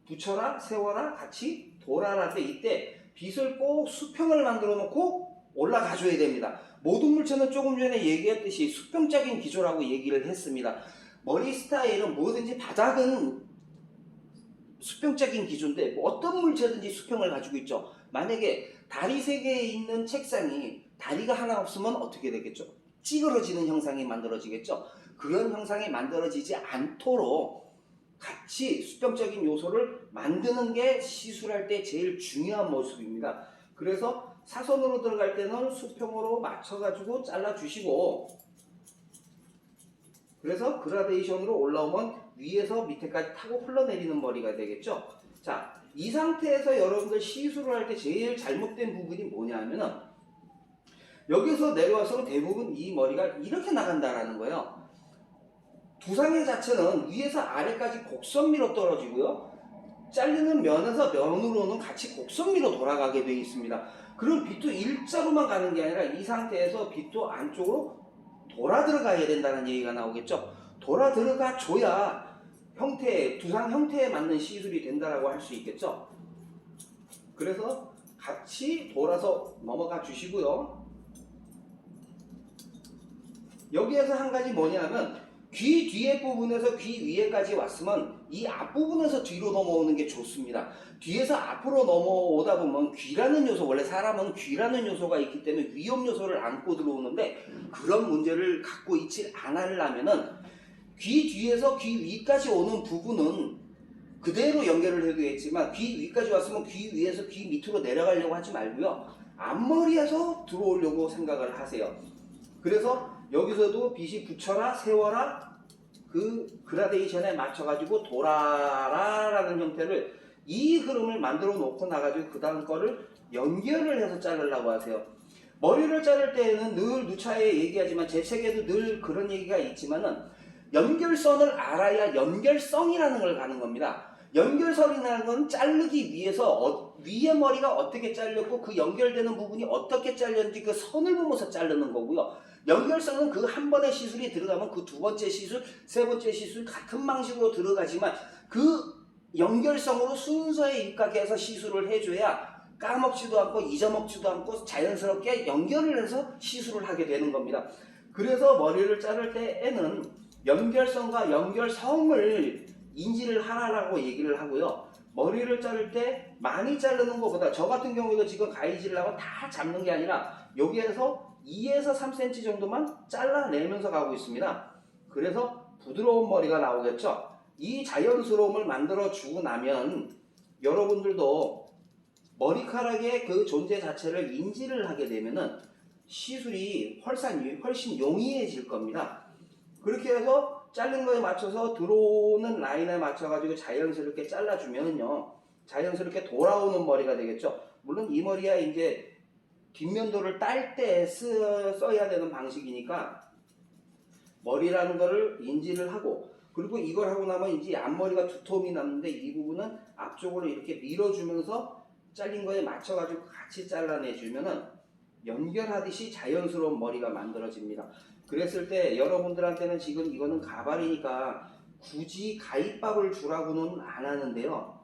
붙여라, 세워라, 같이 돌아라 때, 이때 빗을 꼭 수평을 만들어 놓고 올라가 줘야 됩니다. 모든 물체는 조금 전에 얘기했듯이 수평적인 기조라고 얘기를 했습니다. 머리 스타일은 뭐든지 바닥은 수평적인 기조인데, 뭐 어떤 물체든지 수평을 가지고 있죠. 만약에 다리 3개에 있는 책상이 다리가 하나 없으면 어떻게 되겠죠? 찌그러지는 형상이 만들어지겠죠. 그런 형상이 만들어지지 않도록 같이 수평적인 요소를 만드는 게 시술할 때 제일 중요한 모습입니다. 그래서 사선으로 들어갈 때는 수평으로 맞춰가지고 잘라주시고, 그래서 그라데이션으로 올라오면 위에서 밑에까지 타고 흘러내리는 머리가 되겠죠. 자, 이 상태에서 여러분들 시술을 할 때 제일 잘못된 부분이 뭐냐 하면은, 여기서 내려와서 대부분 이 머리가 이렇게 나간다라는 거예요. 두상의 자체는 위에서 아래까지 곡선미로 떨어지고요, 잘리는 면에서 면으로는 같이 곡선미로 돌아가게 되어 있습니다. 그럼 빗도 일자로만 가는 게 아니라 이 상태에서 빗도 안쪽으로 돌아 들어가야 된다는 얘기가 나오겠죠. 돌아 들어가 줘야 두상 형태에 맞는 시술이 된다라고 할 수 있겠죠. 그래서 같이 돌아서 넘어가 주시고요. 여기에서 한 가지 뭐냐면, 귀 뒤에 부분에서 귀 위에까지 왔으면 이 앞부분에서 뒤로 넘어오는 게 좋습니다. 뒤에서 앞으로 넘어오다 보면 귀라는 요소, 원래 사람은 귀라는 요소가 있기 때문에 위험 요소를 안고 들어오는데, 그런 문제를 갖고 있지 않으려면은 귀 뒤에서 귀 위까지 오는 부분은 그대로 연결을 해도 되겠지만, 귀 위까지 왔으면 귀 위에서 귀 밑으로 내려가려고 하지 말고요, 앞머리에서 들어오려고 생각을 하세요. 그래서 여기서도 빗이 붙여라, 세워라, 그 그라데이션에 맞춰가지고 돌아라 라는 형태를, 이 흐름을 만들어 놓고 나가지고 그 다음 거를 연결을 해서 자르려고 하세요. 머리를 자를 때에는 늘 누차에 얘기하지만, 제 책에도 늘 그런 얘기가 있지만은, 연결선을 알아야 연결성이라는 걸 가는 겁니다. 연결선이라는 건 자르기 위해서 위에 머리가 어떻게 잘렸고 그 연결되는 부분이 어떻게 잘렸는지 그 선을 보면서 자르는 거고요. 연결성은 그 한 번의 시술이 들어가면 그 두 번째 시술, 세 번째 시술 같은 방식으로 들어가지만, 그 연결성으로 순서에 입각해서 시술을 해줘야 까먹지도 않고 잊어먹지도 않고 자연스럽게 연결을 해서 시술을 하게 되는 겁니다. 그래서 머리를 자를 때에는 연결성과 연결성을 인지를 하라고 얘기를 하고요. 머리를 자를 때 많이 자르는 것보다, 저 같은 경우에도 지금 가위질을 하고 다 잡는 게 아니라 여기에서 2에서 3cm 정도만 잘라내면서 가고 있습니다. 그래서 부드러운 머리가 나오겠죠. 이 자연스러움을 만들어 주고 나면 여러분들도 머리카락의 그 존재 자체를 인지를 하게 되면은 시술이 훨씬 용이해질 겁니다. 그렇게 해서 자른 거에 맞춰서 들어오는 라인에 맞춰가지고 자연스럽게 잘라주면은요, 자연스럽게 돌아오는 머리가 되겠죠. 물론 이 머리야 이제 뒷면도를 딸 때 써야 되는 방식이니까 머리라는 거를 인지를 하고, 그리고 이걸 하고 나면 이제 앞머리가 두툼이 남는데 이 부분은 앞쪽으로 이렇게 밀어주면서 잘린 거에 맞춰가지고 같이 잘라내주면은 연결하듯이 자연스러운 머리가 만들어집니다. 그랬을 때 여러분들한테는 지금 이거는 가발이니까 굳이 가위밥을 주라고는 안 하는데요.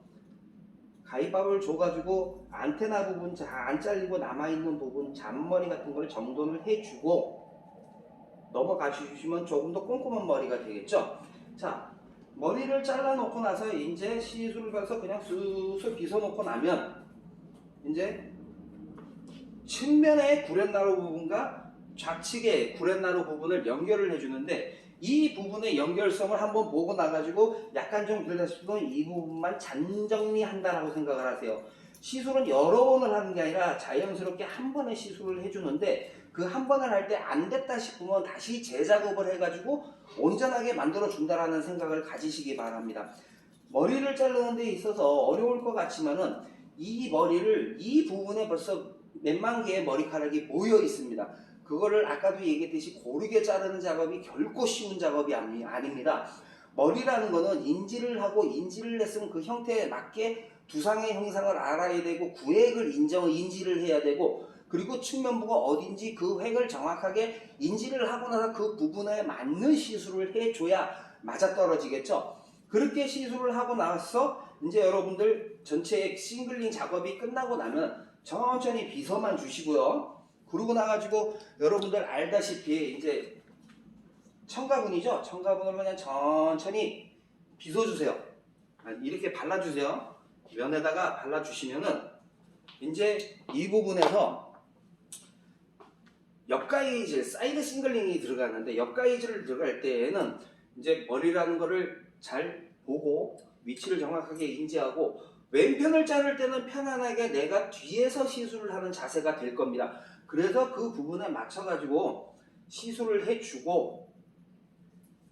가위밥을 줘가지고 안테나 부분 안 잘리고 남아있는 부분 잔머리 같은 걸 정돈을 해주고 넘어가 주시면 조금 더 꼼꼼한 머리가 되겠죠. 자, 머리를 잘라 놓고 나서 이제 시술을 가서 그냥 쑥쑥 빗어 놓고 나면 이제 측면의 구렛나루 부분과 좌측의 구렛나루 부분을 연결을 해주는데, 이 부분의 연결성을 한번 보고 나가지고 약간 좀 그랬으면 이 부분만 잔정리한다라고 생각을 하세요. 시술은 여러 번을 하는 게 아니라 자연스럽게 한 번에 시술을 해주는데, 그 한 번을 할 때 안 됐다 싶으면 다시 재작업을 해가지고 온전하게 만들어 준다라는 생각을 가지시기 바랍니다. 머리를 자르는 데 있어서 어려울 것 같지만은 이 머리를 이 부분에 벌써 몇만 개의 머리카락이 모여 있습니다. 그거를 아까도 얘기했듯이 고르게 자르는 작업이 결코 쉬운 작업이 아닙니다. 머리라는 거는 인지를 하고, 인지를 했으면 그 형태에 맞게 두상의 형상을 알아야 되고, 구획을 인지를 해야 되고, 그리고 측면부가 어딘지 그 획을 정확하게 인지를 하고 나서 그 부분에 맞는 시술을 해줘야 맞아떨어지겠죠. 그렇게 시술을 하고 나서 이제 여러분들 전체 싱글링 작업이 끝나고 나면 천천히 빗어만 주시고요. 그러고 나가지고 여러분들 알다시피 이제 첨가분이죠. 첨가분을 그냥 천천히 빗어주세요. 이렇게 발라주세요. 면에다가 발라주시면은 이제 이 부분에서 옆가이질, 사이드 싱글링이 들어가는데, 옆가이질을 들어갈 때에는 이제 머리라는 거를 잘 보고 위치를 정확하게 인지하고, 왼편을 자를 때는 편안하게 내가 뒤에서 시술을 하는 자세가 될 겁니다. 그래서 그 부분에 맞춰가지고 시술을 해주고,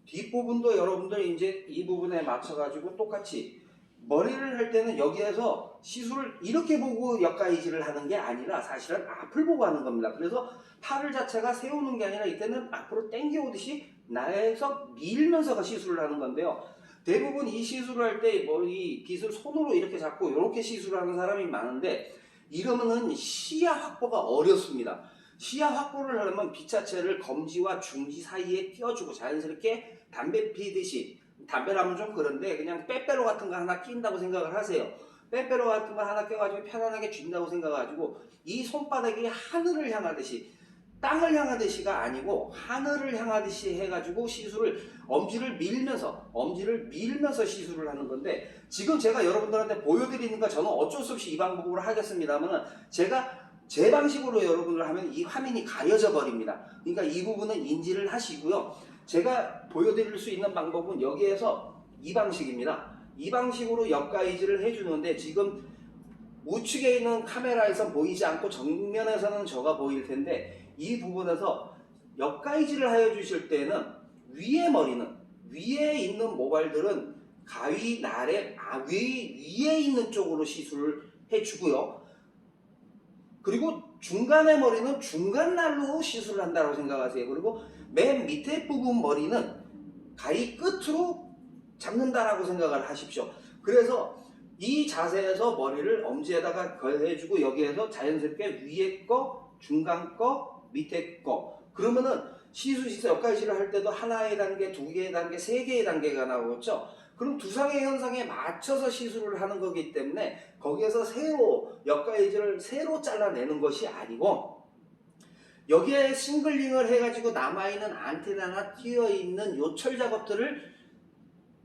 뒷부분도 여러분들 이제 이 부분에 맞춰가지고 똑같이 머리를 할 때는 여기에서 시술을 이렇게 보고 옆가이질을 하는 게 아니라 사실은 앞을 보고 하는 겁니다. 그래서 팔을 자체가 세우는 게 아니라 이때는 앞으로 당겨오듯이 나에서 밀면서 시술을 하는 건데요. 대부분 이 시술을 할 때 머리 빗을 손으로 이렇게 잡고 이렇게 시술을 하는 사람이 많은데, 이러면은 시야 확보가 어렵습니다. 시야 확보를 하려면 빗 자체를 검지와 중지 사이에 띄워주고 자연스럽게 담배 피듯이, 담배라면 좀 그런데 그냥 빼빼로 같은 거 하나 낀다고 생각을 하세요. 빼빼로 같은 거 하나 껴가지고 편안하게 쥔다고 생각해가지고 이 손바닥이 하늘을 향하듯이, 땅을 향하듯이가 아니고 하늘을 향하듯이 해가지고 시술을 엄지를 밀면서 시술을 하는 건데, 지금 제가 여러분들한테 보여드리는 거 저는 어쩔 수 없이 이 방법으로 하겠습니다만, 제가 제 방식으로 여러분들 하면 이 화면이 가려져 버립니다. 그러니까 이 부분은 인지를 하시고요. 제가 보여드릴 수 있는 방법은 여기에서 이 방식입니다. 이 방식으로 옆가이질을 해주는데, 지금 우측에 있는 카메라에서 보이지 않고 정면에서는 저가 보일 텐데, 이 부분에서 옆가이질을 하여 주실 때는 위에 있는 모발들은 가위 날에 위에 있는 쪽으로 시술을 해주고요. 그리고 중간의 머리는 중간 날로 시술을 한다고 생각하세요. 그리고 맨 밑에 부분 머리는 가위 끝으로 잡는다라고 생각을 하십시오. 그래서 이 자세에서 머리를 엄지에다가 해주고, 여기에서 자연스럽게 위에 거, 중간 거, 밑에 거, 그러면은 시술 옆가이질을 할 때도 하나의 단계, 두 개의 단계, 세 개의 단계가 나오겠죠. 그럼 두상의 현상에 맞춰서 시술을 하는 거기 때문에 거기에서 옆가이질을 새로 잘라내는 것이 아니고, 여기에 싱글링을 해가지고 남아있는 안테나나 띄어있는 요철 작업들을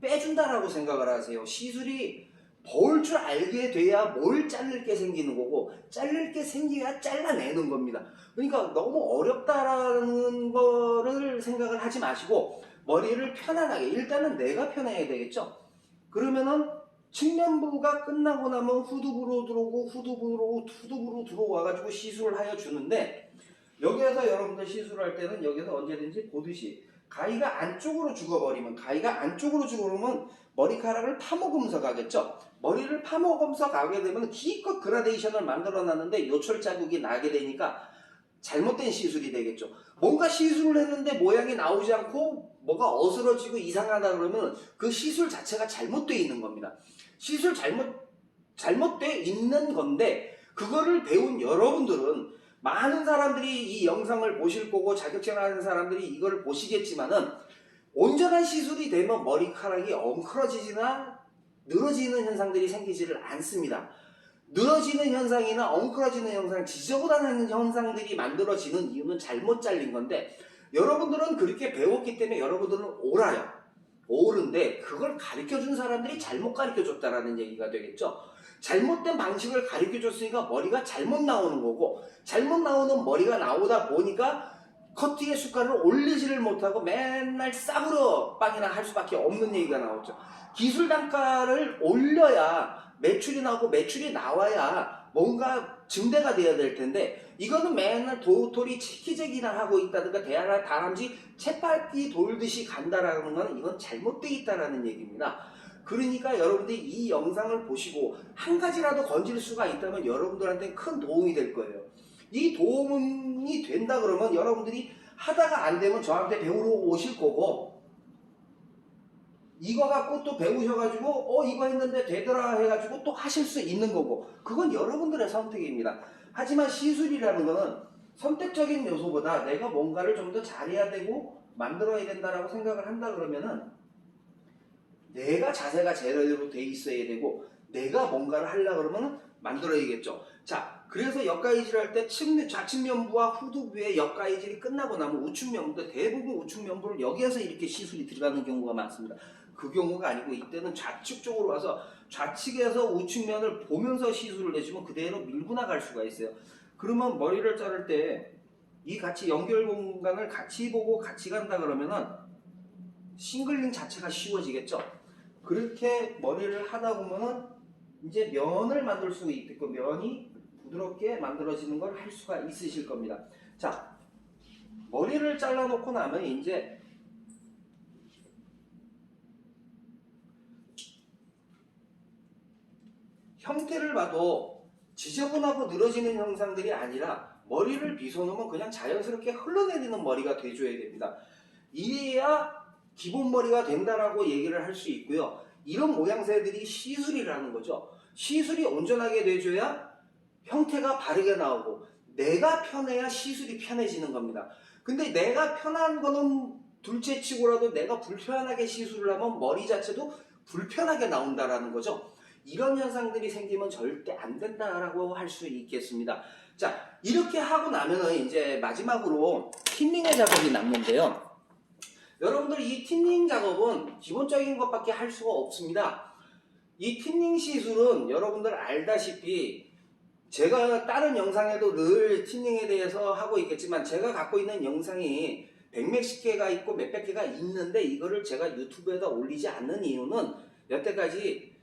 빼준다라고 생각을 하세요. 시술이 볼 줄 알게 돼야 뭘 자를 게 생기는 거고, 자를 게 생겨야 잘라내는 겁니다. 그러니까 너무 어렵다라는 거를 생각을 하지 마시고, 머리를 편안하게, 일단은 내가 편해야 되겠죠. 그러면은 측면부가 끝나고 나면 후두부로 들어오고, 후두부로 들어와가지고 시술을 하여 주는데, 여기에서 여러분들 시술할 때는 여기서 언제든지 보듯이 가위가 안쪽으로 죽어버리면 머리카락을 파먹으면서 가겠죠. 머리를 파먹으면서 가게 되면 기껏 그라데이션을 만들어 놨는데 요철 자국이 나게 되니까 잘못된 시술이 되겠죠. 뭔가 시술을 했는데 모양이 나오지 않고 뭐가 어스러지고 이상하다 그러면 그 시술 자체가 잘못되어 있는 겁니다. 시술 잘못되어 있는 건데 그거를 배운 여러분들은 많은 사람들이 이 영상을 보실 거고 자격증하는 사람들이 이걸 보시겠지만은 온전한 시술이 되면 머리카락이 엉클어지거나 늘어지는 현상들이 생기지를 않습니다. 늘어지는 현상이나 엉클어지는 현상, 지저분한 현상들이 만들어지는 이유는 잘못 잘린 건데 여러분들은 그렇게 배웠기 때문에 여러분들은 옳아요. 옳은데 그걸 가르쳐준 사람들이 잘못 가르쳐줬다라는 얘기가 되겠죠. 잘못된 방식을 가르쳐줬으니까 머리가 잘못 나오는 거고 잘못 나오는 머리가 나오다 보니까 커트의 숟갈을 올리지를 못하고 맨날 싸구려 빵이나 할 수밖에 없는 얘기가 나오죠. 기술 단가를 올려야 매출이 나오고 매출이 나와야 뭔가 증대가 돼야 될 텐데 이거는 맨날 도토리 치키재기나 하고 있다든가 대하나 다람쥐 쳇바퀴 돌듯이 간다라는 건 이건 잘못되어 있다라는 얘기입니다. 그러니까 여러분들이 이 영상을 보시고 한 가지라도 건질 수가 있다면 여러분들한테 큰 도움이 될 거예요. 이 도움이 된다 그러면 여러분들이 하다가 안 되면 저한테 배우러 오실 거고 이거 갖고 또 배우셔가지고 이거 했는데 되더라 해가지고 또 하실 수 있는 거고 그건 여러분들의 선택입니다. 하지만 시술이라는 거는 선택적인 요소보다 내가 뭔가를 좀 더 잘해야 되고 만들어야 된다라고 생각을 한다 그러면은 내가 자세가 제대로 돼 있어야 되고 내가 뭔가를 하려고 그러면 만들어야겠죠. 자, 그래서 옆가위질을 할 때 좌측면부와 후두부의 옆가위질이 끝나고 나면 우측면부인데 대부분 우측면부를 여기에서 이렇게 시술이 들어가는 경우가 많습니다. 그 경우가 아니고 이때는 좌측 쪽으로 와서 좌측에서 우측면을 보면서 시술을 내주면 그대로 밀고 나갈 수가 있어요. 그러면 머리를 자를 때 이 같이 연결 공간을 같이 보고 같이 간다 그러면은 싱글링 자체가 쉬워지겠죠. 그렇게 머리를 하다 보면은 이제 면을 만들 수 있고 면이 부드럽게 만들어지는 걸 할 수가 있으실 겁니다. 자, 머리를 잘라놓고 나면 이제 형태를 봐도 지저분하고 늘어지는 형상들이 아니라 머리를 빗어놓으면 그냥 자연스럽게 흘러내리는 머리가 돼줘야 됩니다. 이래야 기본 머리가 된다라고 얘기를 할 수 있고요. 이런 모양새들이 시술이라는 거죠. 시술이 온전하게 돼줘야 형태가 바르게 나오고 내가 편해야 시술이 편해지는 겁니다. 근데 내가 편한 거는 둘째치고라도 내가 불편하게 시술을 하면 머리 자체도 불편하게 나온다라는 거죠. 이런 현상들이 생기면 절대 안 된다라고 할 수 있겠습니다. 자, 이렇게 하고 나면은 이제 마지막으로 틴닝의 작업이 남는데요. 여러분들 이 틴닝 작업은 기본적인 것밖에 할 수가 없습니다. 이 틴닝 시술은 여러분들 알다시피 제가 다른 영상에도 늘 틴닝에 대해서 하고 있겠지만 제가 갖고 있는 영상이 백몇십 개가 있고 몇백 개가 있는데 이거를 제가 유튜브에다 올리지 않는 이유는 여태까지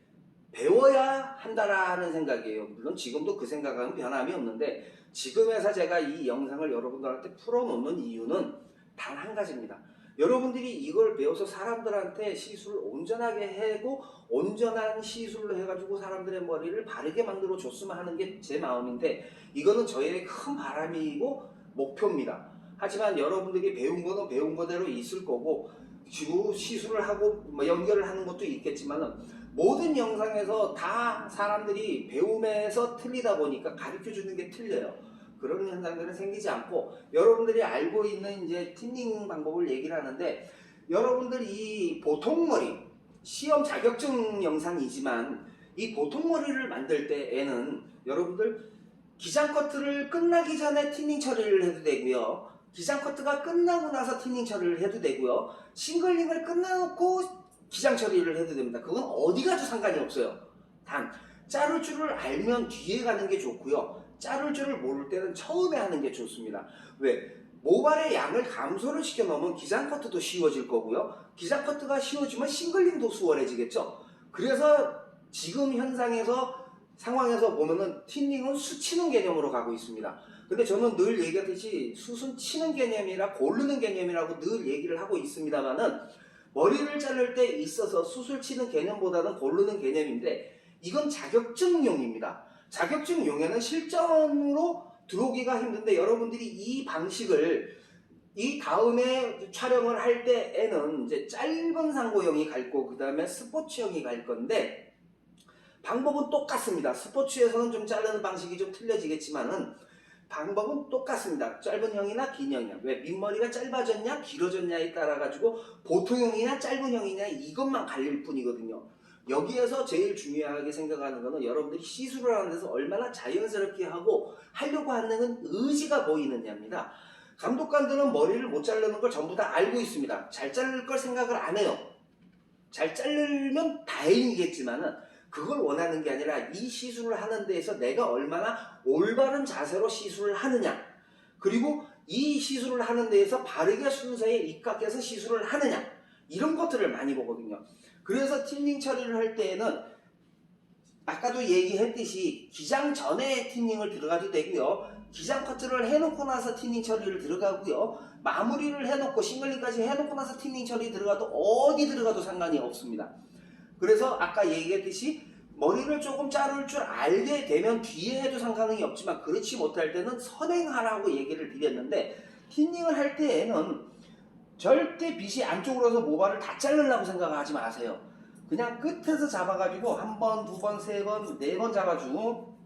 배워야 한다라는 생각이에요. 물론 지금도 그 생각은 변함이 없는데 지금에서 제가 이 영상을 여러분들한테 풀어놓는 이유는 단 한 가지입니다. 여러분들이 이걸 배워서 사람들한테 시술을 온전하게 하고 온전한 시술로 해가지고 사람들의 머리를 바르게 만들어 줬으면 하는 게 제 마음인데 이거는 저의 큰 바람이고 목표입니다. 하지만 여러분들이 배운 거는 배운 거대로 있을 거고 시술을 하고 연결을 하는 것도 있겠지만은 모든 영상에서 다 사람들이 배움에서 틀리다 보니까 가르쳐주는 게 틀려요. 그런 현상들은 생기지 않고 여러분들이 알고 있는 이제 틴닝 방법을 얘기를 하는데 여러분들 이 보통 머리 시험 자격증 영상이지만 이 보통 머리를 만들 때에는 여러분들 기장 커트를 끝나기 전에 틴닝 처리를 해도 되고요. 기장 커트가 끝나고 나서 틴닝 처리를 해도 되고요. 싱글링을 끝내놓고 기장 처리를 해도 됩니다. 그건 어디 가도 상관이 없어요. 단 자를 줄을 알면 뒤에 가는 게 좋고요. 자를 줄을 모를 때는 처음에 하는 게 좋습니다. 왜? 모발의 양을 감소를 시켜 놓으면 기장 커트도 쉬워질 거고요. 기장 커트가 쉬워지면 싱글링도 수월해지겠죠. 그래서 지금 상황에서 보면은 틴닝은 수치는 개념으로 가고 있습니다. 근데 저는 늘 얘기하듯이 숱은 치는 개념이라 고르는 개념이라고 늘 얘기를 하고 있습니다만은 머리를 자를 때 있어서 숱을 치는 개념보다는 고르는 개념인데 이건 자격증용입니다. 자격증용에는 실전으로 들어오기가 힘든데 여러분들이 이 방식을 이 다음에 촬영을 할 때에는 이제 짧은 상고형이 갈 거고 그 다음에 스포츠형이 갈 건데 방법은 똑같습니다. 스포츠에서는 좀 자르는 방식이 좀 틀려지겠지만은 방법은 똑같습니다. 짧은 형이나 긴 형이냐. 왜 밑머리가 짧아졌냐 길어졌냐에 따라 가지고 보통형이냐 짧은 형이냐 이것만 갈릴 뿐이거든요. 여기에서 제일 중요하게 생각하는 거는 여러분들이 시술을 하는 데서 얼마나 자연스럽게 하고 하려고 하는 의지가 보이느냐입니다. 감독관들은 머리를 못 자르는 걸 전부 다 알고 있습니다. 잘 자를 걸 생각을 안 해요. 잘 자르면 다행이겠지만은 그걸 원하는 게 아니라 이 시술을 하는 데에서 내가 얼마나 올바른 자세로 시술을 하느냐, 그리고 이 시술을 하는 데에서 바르게 순서에 입각해서 시술을 하느냐, 이런 것들을 많이 보거든요. 그래서 틴닝 처리를 할 때에는 아까도 얘기했듯이 기장 전에 틴닝을 들어가도 되고요, 기장 커트를 해놓고 나서 틴닝 처리를 들어가고요, 마무리를 해놓고 싱글링까지 해놓고 나서 틴닝 처리 들어가도 어디 들어가도 상관이 없습니다. 그래서 아까 얘기했듯이 머리를 조금 자를 줄 알게 되면 뒤에 해도 상관이 없지만 그렇지 못할 때는 선행하라고 얘기를 드렸는데, 틴닝을 할 때에는 절대 빗이 안쪽으로서 모발을 다 자르려고 생각하지 마세요. 그냥 끝에서 잡아가지고 한 번, 두 번, 세 번, 네 번 잡아주고,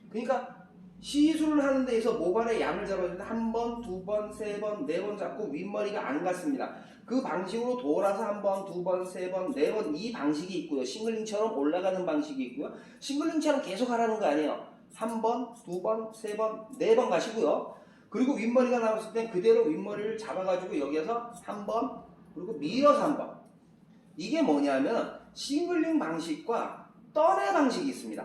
그러니까 시술을 하는 데에서 모발의 양을 잡아주는데 한 번, 두 번, 세 번, 네 번 잡고 윗머리가 안 갔습니다. 그 방식으로 돌아서 한 번, 두 번, 세 번, 네 번 이 방식이 있고요. 싱글링처럼 올라가는 방식이 있고요. 싱글링처럼 계속 하라는 거 아니에요. 한 번, 두 번, 세 번, 네 번 가시고요. 그리고 윗머리가 나왔을 땐 그대로 윗머리를 잡아가지고 여기에서 한 번, 그리고 밀어서 한 번. 이게 뭐냐면 싱글링 방식과 떠내 방식이 있습니다.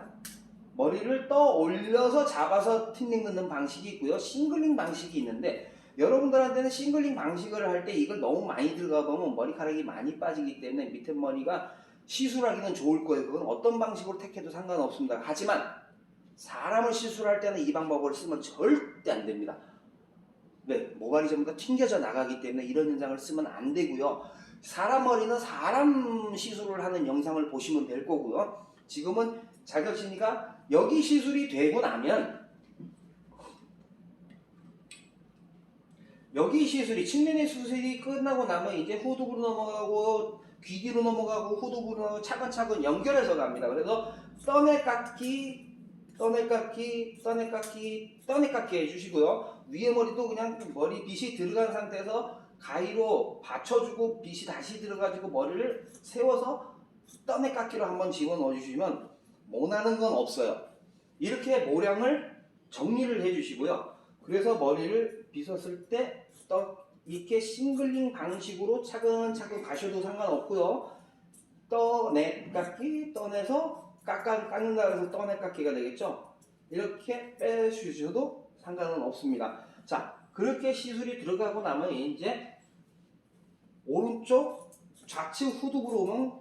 머리를 떠 올려서 잡아서 틴닝 넣는 방식이 있고요, 싱글링 방식이 있는데, 여러분들한테는 싱글링 방식을 할 때 이걸 너무 많이 들어가 보면 머리카락이 많이 빠지기 때문에 밑에 머리가 시술하기는 좋을 거예요. 그건 어떤 방식으로 택해도 상관없습니다. 하지만 사람을 시술할 때는 이 방법을 쓰면 절대 안 됩니다. 네, 모발이 전부 다 튕겨져 나가기 때문에 이런 현상을 쓰면 안 되고요. 사람 머리는 사람 시술을 하는 영상을 보시면 될 거고요. 지금은 자격신이가 여기 시술이 되고 나면, 여기 시술이 측면의 수술이 끝나고 나면 이제 후두부로 넘어가고 귀 뒤로 넘어가고 후두부로 넘어가고 차근차근 연결해서 갑니다. 그래서 떠내 깎기, 떠내 깎기, 떠내 깎기, 떠내 깎기 해주시고요. 위에 머리도 그냥 머리 빗이 들어간 상태에서 가위로 받쳐주고 빗이 다시 들어가지고 머리를 세워서 떠내 깎기로 한번 집어넣어 주시면 모나는 건 없어요. 이렇게 모량을 정리를 해주시고요. 그래서 머리를 빗었을 때 이렇게 싱글링 방식으로 차근차근 가셔도 상관없고요. 떠내 깎기, 떠내서 깎는다 그래서 떠내 깎기가 되겠죠. 이렇게 빼주셔도 상관은 없습니다. 자, 그렇게 시술이 들어가고 나면 이제 오른쪽 좌측 후두부로 오면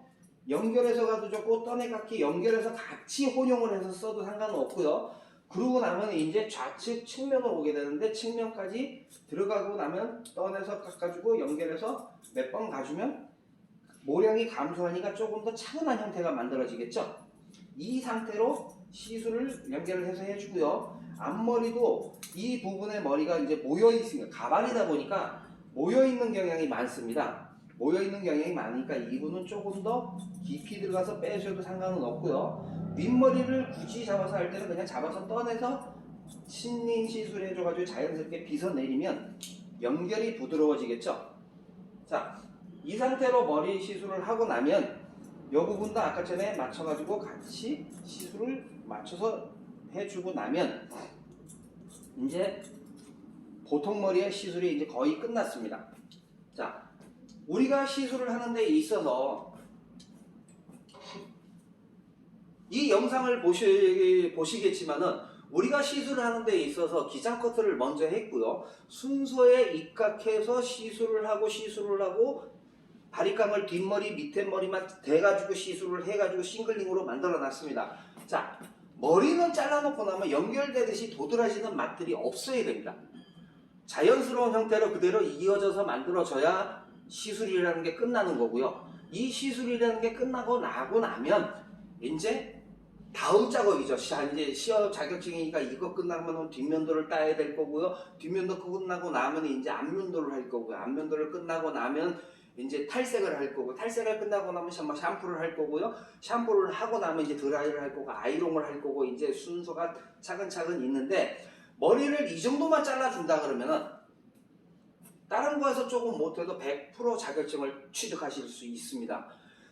연결해서 가도 좋고 떠내 깎기 연결해서 같이 혼용을 해서 써도 상관은 없고요. 그러고 나면 이제 좌측 측면으로 오게 되는데, 측면까지 들어가고 나면 떠내서 깎아주고 연결해서 몇 번 가주면 모량이 감소하니까 조금 더 차분한 형태가 만들어지겠죠. 이 상태로 시술을 연결을 해서 해주고요. 앞머리도 이 부분에 머리가 이제 모여있으니까, 가발이다 보니까 모여있는 경향이 많습니다. 모여있는 경향이 많으니까 이분은 조금 더 깊이 들어가서 빼셔도 상관은 없고요. 윗머리를 굳이 잡아서 할 때는 그냥 잡아서 떠내서 틴닝 시술 해줘가지고 자연스럽게 빗어내리면 연결이 부드러워지겠죠. 자, 이 상태로 머리 시술을 하고 나면 이 부분도 아까 전에 맞춰가지고 같이 시술을 맞춰서 해주고 나면 이제 보통 머리의 시술이 이제 거의 끝났습니다. 자, 우리가 시술을 하는 데 있어서 이 영상을 보시겠지만은 우리가 시술을 하는 데 있어서 기장 커트를 먼저 했고요. 순서에 입각해서 시술을 하고 바리깡을 뒷머리 밑에 머리만 대가지고 시술을 해가지고 싱글링으로 만들어 놨습니다. 자, 머리는 잘라놓고 나면 연결되듯이 도드라지는 맛들이 없어야 됩니다. 자연스러운 형태로 그대로 이어져서 만들어져야 시술이라는 게 끝나는 거고요. 이 시술이라는 게 끝나고 나면 이제 다음 작업이죠. 이제 시험 자격증이니까 이거 끝나면 뒷면도를 따야 될 거고요. 뒷면도 끝나고 나면 이제 앞면도를 할 거고요. 앞면도를 끝나고 나면 이제 탈색을 할 거고, 탈색을 끝나고 나면 샴푸를 할 거고요. 샴푸를 하고 나면 이제 드라이를 할 거고, 아이롱을 할 거고, 이제 순서가 차근차근 있는데, 머리를 이 정도만 잘라준다 그러면은 다른 거에서 조금 못해도 100% 자격증을 취득하실 수 있습니다.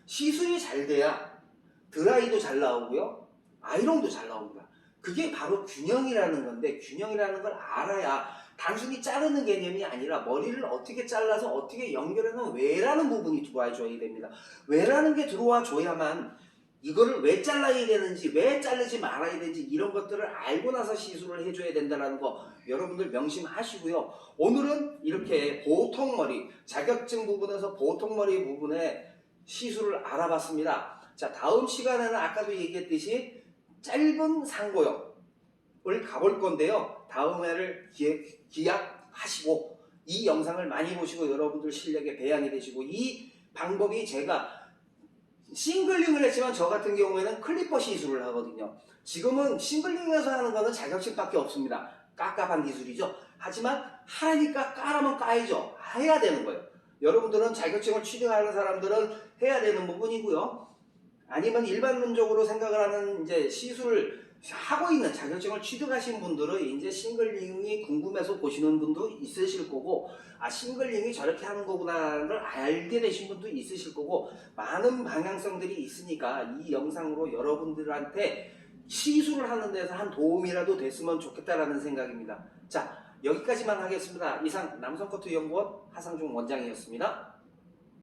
시술이 잘 돼야 드라이도 잘 나오고요, 아이롱도 잘 나옵니다. 그게 바로 균형이라는 건데, 균형이라는 걸 알아야 단순히 자르는 개념이 아니라 머리를 어떻게 잘라서 어떻게 연결해서 왜라는 부분이 들어와 줘야 됩니다. 왜라는 게 들어와 줘야만 이거를 왜 잘라야 되는지, 왜 자르지 말아야 되는지 이런 것들을 알고 나서 시술을 해줘야 된다는 거 여러분들 명심하시고요. 오늘은 이렇게 보통머리, 자격증 부분에서 보통머리 부분에 시술을 알아봤습니다. 자, 다음 시간에는 아까도 얘기했듯이 짧은 상고형을 가볼 건데요. 다음 해를 기약하시고 이 영상을 많이 보시고 여러분들 실력에 배양이 되시고, 이 방법이 제가 싱글링을 했지만 저 같은 경우에는 클리퍼 시술을 하거든요. 지금은 싱글링에서 하는 거는 자격증밖에 없습니다. 깝깝한 기술이죠. 하지만 하니까 까라면 까야죠. 해야 되는 거예요. 여러분들은 자격증을 취득하는 사람들은 해야 되는 부분이고요. 아니면 일반론적으로 생각을 하는 이제 시술을 하고 있는 자격증을 취득하신 분들은 이제 싱글링이 궁금해서 보시는 분도 있으실 거고, 아, 싱글링이 저렇게 하는 거구나를 알게 되신 분도 있으실 거고, 많은 방향성들이 있으니까 이 영상으로 여러분들한테 시술을 하는 데서 한 도움이라도 됐으면 좋겠다라는 생각입니다. 자, 여기까지만 하겠습니다. 이상 남성커트 연구원 하상중 원장이었습니다.